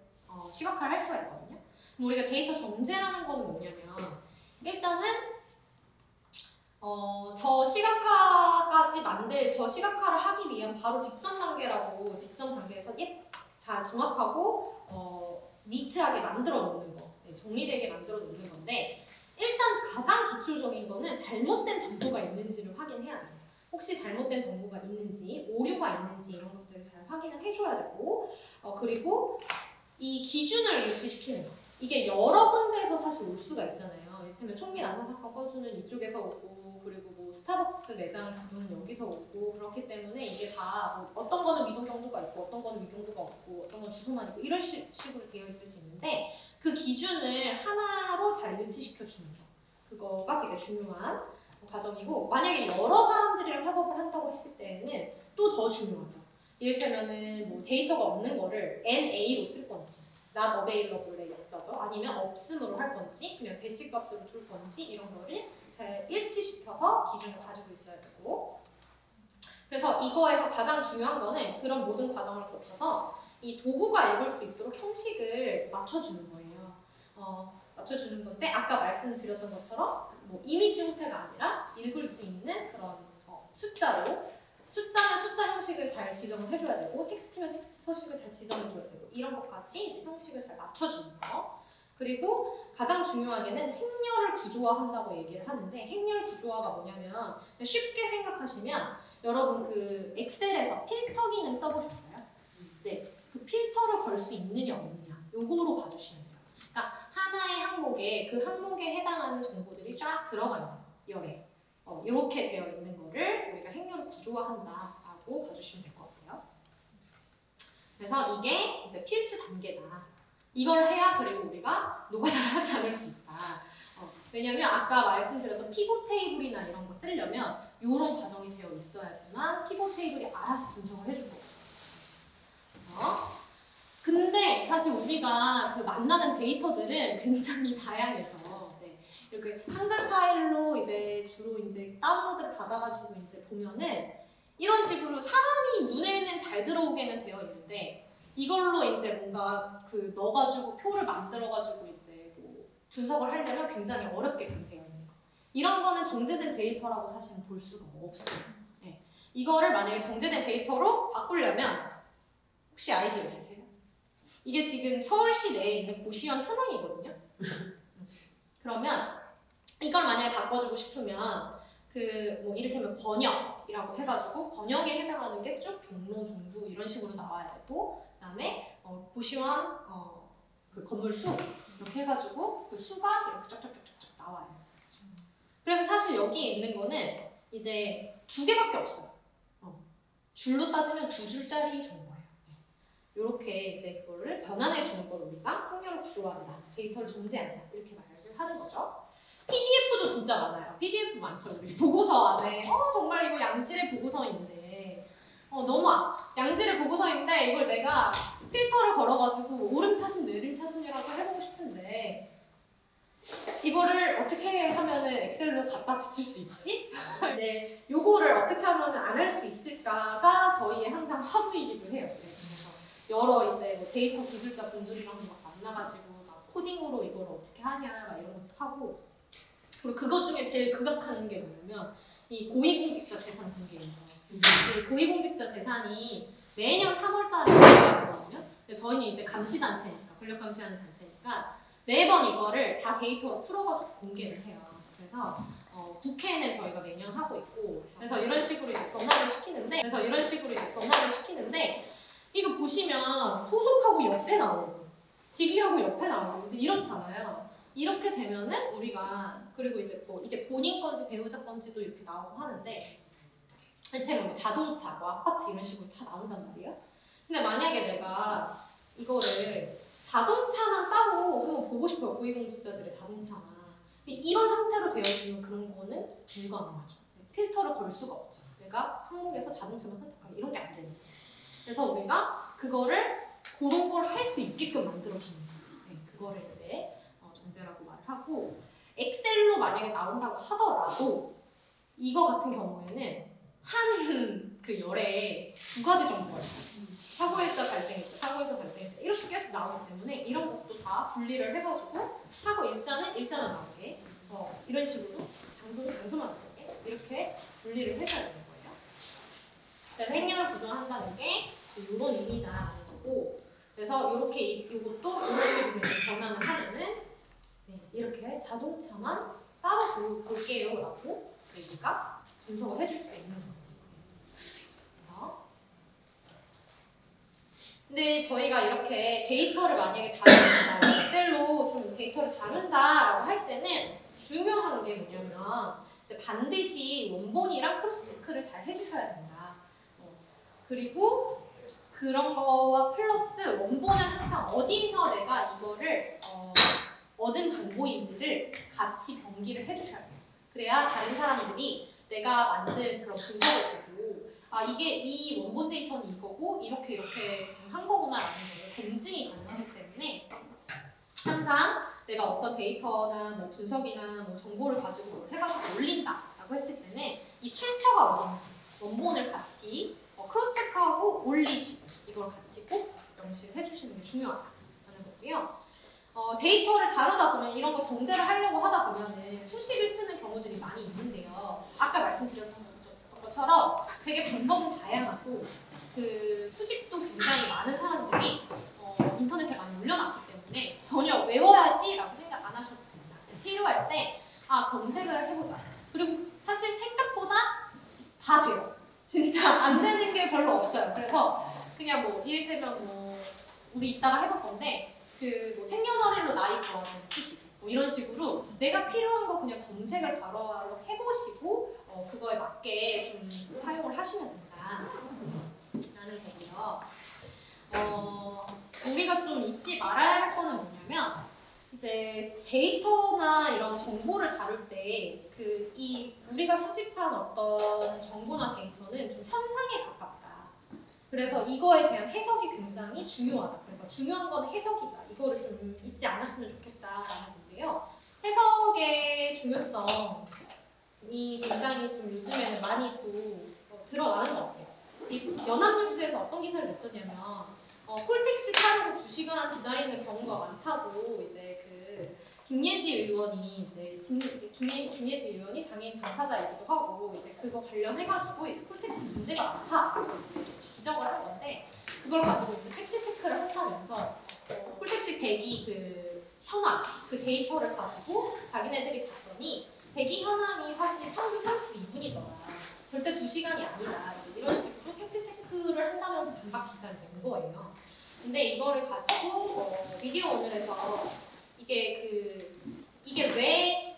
시각화를 할 수가 있거든요. 그럼 우리가 데이터 정제라는 건 뭐냐면 일단은 저 시각화를 하기 위한 바로 직전 단계라고 직전 단계에서 잘 정확하고 니트하게 만들어 놓는 거, 정리되게 만들어 놓는 건데 일단 가장 기초적인 거는 잘못된 정보가 있는지를 확인해야 돼요. 혹시 잘못된 정보가 있는지, 오류가 있는지 이런 것들을 잘 확인을 해줘야 되고 그리고 이 기준을 일치시키는 거. 이게 여러 군데에서 사실 올 수가 있잖아요. 이를테면 총기 난사 사건 건수는 이쪽에서 오고 그리고 뭐 스타벅스 매장 지도는 여기서 오고 그렇기 때문에 이게 다뭐 어떤 거는 위도 경도가 있고 어떤 거는 위경도가 없고 어떤 건 주소만 있고 이런 식으로 되어 있을 수 있는데 그 기준을 하나로 잘 일치시켜 주는 거. 그거가 되게 중요한 과정이고 만약에 여러 사람들이랑 협업을 한다고 했을 때는 또 더 중요하죠. 이를테면은 뭐 데이터가 없는 거를 NA로 쓸 건지 not available의 역자죠. 아니면 없음으로 할 건지 그냥 대시 값으로 둘 건지 이런 거를 잘 일치시켜서 기준을 가지고 있어야 되고 그래서 이거에서 가장 중요한 거는 그런 모든 과정을 거쳐서 이 도구가 읽을 수 있도록 형식을 맞춰주는 거예요. 맞춰주는 건데 아까 말씀드렸던 것처럼 뭐 이미지 형태가 아니라 읽을 수 있는 그런 숫자면 숫자 형식을 잘 지정을 해줘야 되고 텍스트면 텍스트 서식을 잘 지정해줘야 되고 이런 것까지 이제 형식을 잘 맞춰주는 거. 그리고 가장 중요하게는 행렬을 구조화한다고 얘기를 하는데 행렬 구조화가 뭐냐면 쉽게 생각하시면 여러분 그 엑셀에서 필터 기능 써보셨어요? 네, 그 필터를 걸 수 있느냐 없느냐 요거로 봐주시면 돼요. 그러니까 하나의 항목에 그 항목에 해당하는 정보들이 쫙 들어가 있는 열에 이렇게 되어 있는 거를 우리가 행렬을 구조화한다라고 봐주시면 될 것 같아요. 그래서 이게 이제 필수 단계다. 이걸 해야 그리고 우리가 노가다를 하지 않을 수 있다. 왜냐면 아까 말씀드렸던 피봇 테이블이나 이런 거 쓰려면 이런 과정이 되어 있어야지만 피봇 테이블이 알아서 분석을 해줄 거예요. 근데 사실 우리가 그 만나는 데이터들은 굉장히 다양해서 이렇게 한글 파일로 이제 주로 이제 다운로드를 받아가지고 이제 보면은 이런 식으로 사람이 눈에는 잘 들어오게는 되어 있는데 이걸로 이제 뭔가 그 넣어가지고 표를 만들어가지고 이제 뭐 분석을 하려면 굉장히 어렵게 되어 있는 거. 이런 거는 정제된 데이터라고 사실은 볼 수가 없어요. 네. 이거를 만약에 정제된 데이터로 바꾸려면 혹시 아이디어 있으세요? 이게 지금 서울시 내에 있는 고시원 현황이거든요. 그러면 이걸 만약에 바꿔주고 싶으면 그 뭐 이를테면 번역이라고 해가지고 번역에 해당하는 게 쭉 종로, 중두 이런 식으로 나와야 되고 그다음에 고시원 그 건물 수 이렇게 해가지고 그 수가 이렇게 쫙쫙쫙쫙 나와요. 그래서 사실 여기 있는 거는 이제 2개밖에 없어요. 줄로 따지면 2줄짜리 정보예요. 이렇게 이제 그거를 변환해 주는 걸 우리가 확률을 구조화한다, 데이터를 존재한다 이렇게 말을 하는 거죠. PDF도 진짜 많아요. PDF 많죠. 우리 보고서 안에 정말 이거 양질의 보고서인데 너무 양질의 보고서인데 이걸 내가 필터를 걸어가지고 오름차순 내림차순이라고 해보고 싶은데 이거를 어떻게 하면은 엑셀로 갖다 붙일 수 있지? 이제 요거를 어떻게 하면은 안 할 수 있을까가 저희의 항상 화두이기도 해요. 그래서 여러 이제 뭐 데이터 기술자 분들이랑 막 만나가지고 막 코딩으로 이걸 어떻게 하냐 막 이런 것도 하고, 그리고 그거 중에 제일 극악한 게 뭐냐면 이 고위공직자 재산 공개입니다. 이 고위공직자 재산이 매년 3월달에 공개하거든요. 근데 저희는 이제 감시단체니까, 권력감시하는 단체니까 매번 이거를 다 데이터로 풀어가지고 공개를 해요. 그래서 국회는 저희가 매년 하고 있고, 그래서 이런 식으로 이제 변화를 시키는데 이거 보시면 소속하고 옆에 나오고 직위하고 옆에 나오고 이제 이렇잖아요. 이렇게 되면은 우리가, 그리고 이제 뭐 이게 본인 건지 배우자 건지도 이렇게 나오고 하는데, 이를테면 뭐 자동차, 뭐 아파트 이런 식으로 다 나온단 말이에요. 근데 만약에 내가 이거를 자동차만 따로 한번 보고 싶어요. 고위공직자들의 자동차만. 근데 이런 상태로 되어 있으면 그런 거는 불가능하죠. 필터를 걸 수가 없죠. 내가 항목에서 자동차만 선택하기 이런 게 안 되는 거예요. 그래서 우리가 그거를 그런 걸 할 수 있게끔 만들어주는 거예요. 그거를 이제 정제라고 말을 하고, 엑셀로 만약에 나온다고 하더라도 이거 같은 경우에는 한 그 열에 2가지 정도가 있어요. 사고일자 발생일자, 사고일자 발생일자 이렇게 계속 나오기 때문에 이런 것도 다 분리를 해가지고 사고 일자는 나오게 이런 식으로 장소만 나오게 이렇게 분리를 해줘야 되는 거예요. 그래서 행렬을 부정한다는 게 이런 의미다라는 거고, 그래서 이렇게 이것도 이런 식으로 이제 변환을 하면은 이렇게 자동차만 따로 볼게요라고 우리가 분석을 해줄 수 있는 거예요. 근데 저희가 이렇게 데이터를 만약에 다룬다, 엑셀로 좀 데이터를 다룬다라고 할 때는 중요한 게 뭐냐면 이제 반드시 원본이랑 크로스 체크를 잘 해주셔야 된다. 그리고 그런 거와 플러스 원본은 항상 어디서 내가 이거를 얻은 정보인지를 같이 병기를 해주셔야 돼요. 그래야 다른 사람들이 내가 만든 그런 분석을 보고 이게 이 원본 데이터는 이거고 이렇게 지금 한 거구나라는 걸 검증이 가능하기 때문에 항상 내가 어떤 데이터나 뭐 분석이나 뭐 정보를 가지고 해가지고 올린다라고 했을 때는 이 출처가 어딘지 원본을 같이 크로스 체크하고 올리시고 이걸 같이 꼭 명시를 해주시는 게 중요하다는 거고요. 데이터를 다루다 보면 이런 거 정제를 하려고 하다 보면은 수식을 쓰는 경우들이 많이 있는데요. 아까 말씀드렸던 것처럼 되게 방법은 다양하고 그 수식도 굉장히 많은 사람들이 인터넷에 많이 올려놨기 때문에 전혀 외워야지라고 생각 안 하셔도 됩니다. 필요할 때 검색을 해보자. 그리고 사실 생각보다 다 돼요. 진짜 안 되는 게 별로 없어요. 그래서 그냥 뭐 이를테면 뭐 우리 이따가 해볼 건데 그 뭐 생년월일로 나이 구하는 수식 뭐 이런 식으로 내가 필요한 거 그냥 검색을 바로바로 해보시고 그거에 맞게 좀 사용을 하시면 된다라는 거고요. 우리가 좀 잊지 말아야 할 거는 뭐냐면 이제 데이터나 이런 정보를 다룰 때 이 우리가 수집한 어떤 정보나 데이터는 좀 현상에 가깝다. 그래서 이거에 대한 해석이 굉장히 중요하다. 그래서 중요한 건 해석이다. 이거를 좀 잊지 않았으면 좋겠다라는 건데요. 해석의 중요성이 굉장히 좀 요즘에는 많이 또 드러나는 것 같아요. 이 연합뉴스에서 어떤 기사를 냈었냐면 콜택시 타려고 2시간 기다리는 경우가 많다고 이제 김예지 의원이 김예지 의원이 장애인 당사자이기도 하고 이제 그거 관련해가지고 이제 콜택시 문제가 많다고 지적을 한 건데 그걸 가지고 이제 팩트 체크를 한다면서 콜택시 대기 현황 데이터를 가지고 자기네들이 봤더니 대기 현황이 사실 평균 32분이더라. 절대 2시간이 아니다. 이런 식으로 팩트 체크를 한다면서 반박 기사를 낸 거예요. 근데 이거를 가지고 미디어 오늘에서 이게 왜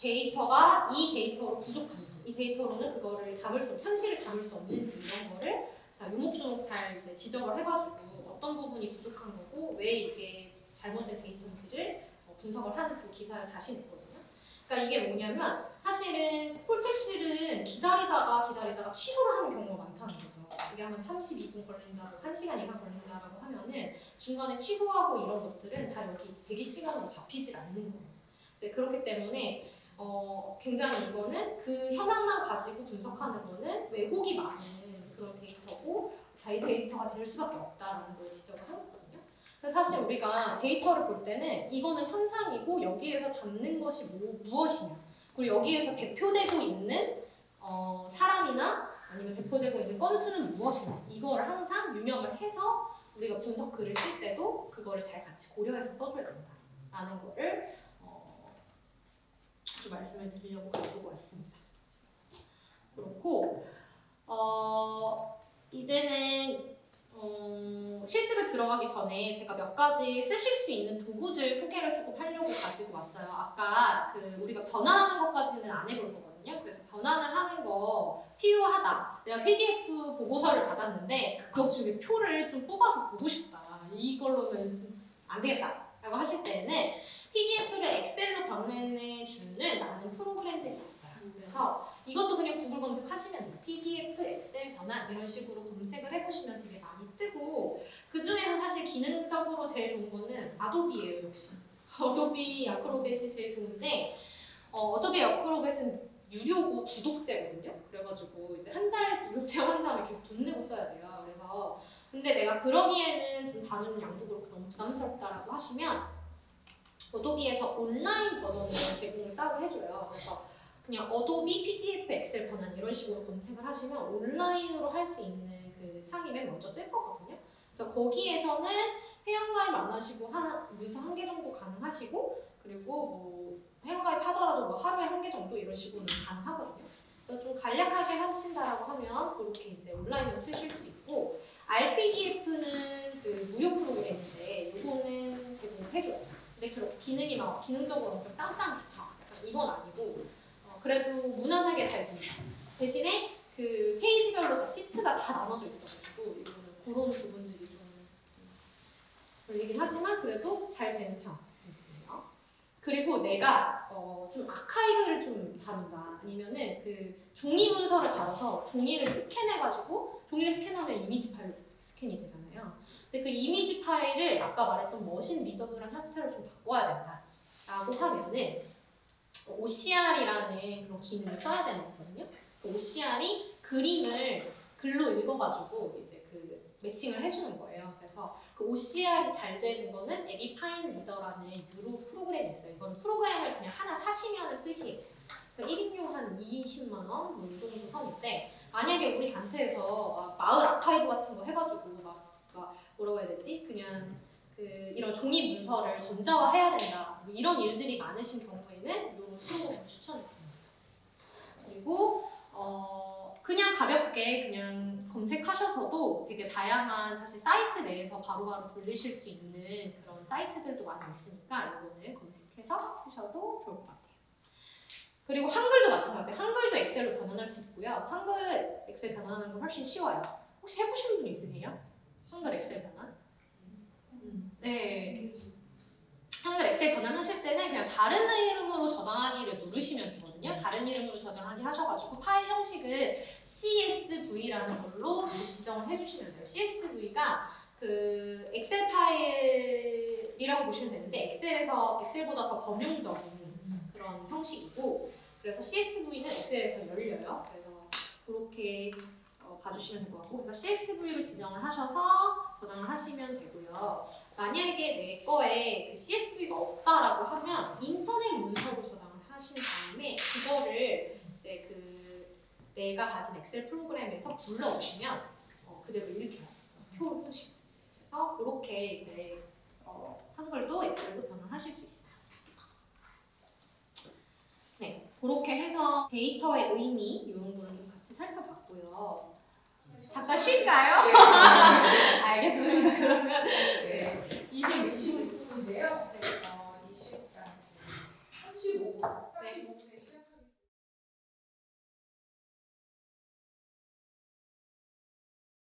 데이터가 이 데이터로 부족한지, 이 데이터로는 그거를 현실을 담을 수 없는지 이런 거를 자, 요목조목 잘 이제 지적을 해가지고 어떤 부분이 부족한 거고 왜 이게 잘못된 데이터인지를 분석을 하는 그 기사를 다시 냈거든요. 그러니까 이게 뭐냐면 사실은 콜택실은 기다리다가 취소를 하는 경우가 많다는 거죠. 이게 하면 32분 걸린다고 1시간 이상 걸린다라고 하면은 중간에 취소하고 이런 것들은 다 여기 대기 시간으로 잡히질 않는 거예요. 네, 그렇기 때문에 굉장히 이거는 그 현황만 가지고 분석하는 거는 왜곡이 많은 그런 데이터고 데이터가 될 수밖에 없다라는 걸 지적을 하거든요. 그래서 사실 우리가 데이터를 볼 때는 이거는 현상이고 여기에서 담는 것이 무엇이냐 그리고 여기에서 대표되고 있는 사람이나 아니면 대표되고 있는 건수는 무엇이냐 이거를 항상 유념을 해서 우리가 분석 글을 쓸 때도 그거를 잘 같이 고려해서 써줘야 된다라는 거를 좀 말씀을 드리려고 가지고 왔습니다. 그렇고 이제는 실습을 들어가기 전에 제가 몇 가지 쓰실 수 있는 도구들 소개를 조금 하려고 가지고 왔어요. 아까 우리가 변환하는 것까지는 안 해볼 거거든요. 그래서 변환을 하는 거 필요하다. 내가 PDF 보고서를 받았는데 그거 중에 표를 좀 뽑아서 보고 싶다. 이걸로는 안 되겠다. 라고 하실 때는 PDF를 엑셀로 변환해주는 많은 프로그램들이 있어요. 그래서 이것도 그냥 구글 검색하시면 돼요. PDF, 엑셀 변환 이런 식으로 검색을 해보시면 되게 많이 뜨고 그 중에서 사실 기능적으로 제일 좋은 거는 아도비예요. 역시 어도비 아크로벳이 제일 좋은데 어도비 아크로벳은 유료고 구독제거든요. 그래가지고 이제 한 달 무료 체험한 다음에 계속 돈 내고 써야 돼요. 그래서 근데 내가 그러기에는 좀 다른 양도가 너무 부담스럽다라고 하시면 어도비에서 온라인 버전을 제공을 따로 해줘요. 그래서 그냥 어도비 PDF 엑셀 변환 이런 식으로 검색을 하시면 온라인으로 할 수 있는 그 창이 맨 먼저 뜰 거거든요. 그래서 거기에서는 회원가입 안 하시고 문서 1개 정도 가능하시고 그리고 뭐 회원가입 하더라도 뭐 하루에 1개 정도 이런 식으로는 가능하거든요. 그래서 좀 간략하게 하신다라고 하면 그렇게 이제 온라인으로 쓰실 수 있고 RPDF는 그 무료 프로그램인데 이거는 제공을 해줘요. 근데 그렇게 기능이 막 기능적으로 엄청 짱짱 좋다. 약간 이건 아니고 그래도 무난하게 잘 됩니다. 대신에 그 페이지별로 다 시트가 다 나눠져 있어가지고 이거는 그런 부분들이 좀 걸리긴 하지만 그래도 잘 되는 편이에요. 그리고 내가 좀 아카이브를 좀 다룬다 아니면은 그 종이 문서를 다뤄서 종이를 스캔해가지고 종이를 스캔하면 이미지 파일로 스캔이 되잖아요. 근데 그 이미지 파일을 아까 말했던 머신 리더블한 형태로 좀 바꿔야 된다라고 하면은 OCR이라는 그런 기능을 써야 되는 거거든요. 그 OCR이 그림을 글로 읽어가지고 이제 그 매칭을 해주는 거예요. 그래서 그 OCR이 잘 되는 거는 에디파인 리더라는 유료 프로그램이 있어요. 이건 프로그램을 그냥 하나 사시면 끝이에요. 그래서 1인용 한 20만 원 뭐 이 정도 선인데 만약에 우리 단체에서 마을 아카이브 같은 거 해가지고 막 뭐라고 해야 되지? 그냥 이런 종이 문서를 전자화해야 된다. 뭐 이런 일들이 많으신 경우에는 이런 프로그램을 추천해드립니다. 그리고 그냥 가볍게 그냥 검색하셔서도 되게 다양한 사실 사이트 내에서 바로바로 돌리실 수 있는 그런 사이트들도 많이 있으니까 이거는 검색해서 쓰셔도 좋을 것 같아요. 그리고 한글도 마찬가지예요. 한글도 엑셀로 변환할 수 있고요. 한글 엑셀 변환하는 건 훨씬 쉬워요. 혹시 해보신 분 있으세요? 한글 엑셀 변환? 네. 한글 엑셀 변환하실 때는 그냥 다른 이름으로 저장하기를 누르시면 되거든요. 다른 이름으로 저장하기 하셔가지고 파일 형식을 CSV라는 걸로 지정을 해주시면 돼요. CSV가 그 엑셀 파일이라고 보시면 되는데 엑셀보다 더 범용적인 그런 형식이고 그래서 CSV는 엑셀에서 열려요. 그래서 그렇게 봐주시면 될 것 같고 그래서 CSV를 지정을 하셔서 저장을 하시면 되고요. 만약에 내 거에 그 CSV가 없다라고 하면 인터넷 문서로 저장을 하신 다음에 그거를 이제 그 내가 가진 엑셀 프로그램에서 불러오시면 그대로 읽혀요. 표 표식. 그래서 이렇게 이제 한글도 엑셀로 변환하실 수 있어요. 네, 그렇게 해서 데이터의 의미 이런 거를 좀 같이 살펴봤고요. 잠깐 쉴까요? 알겠습니다.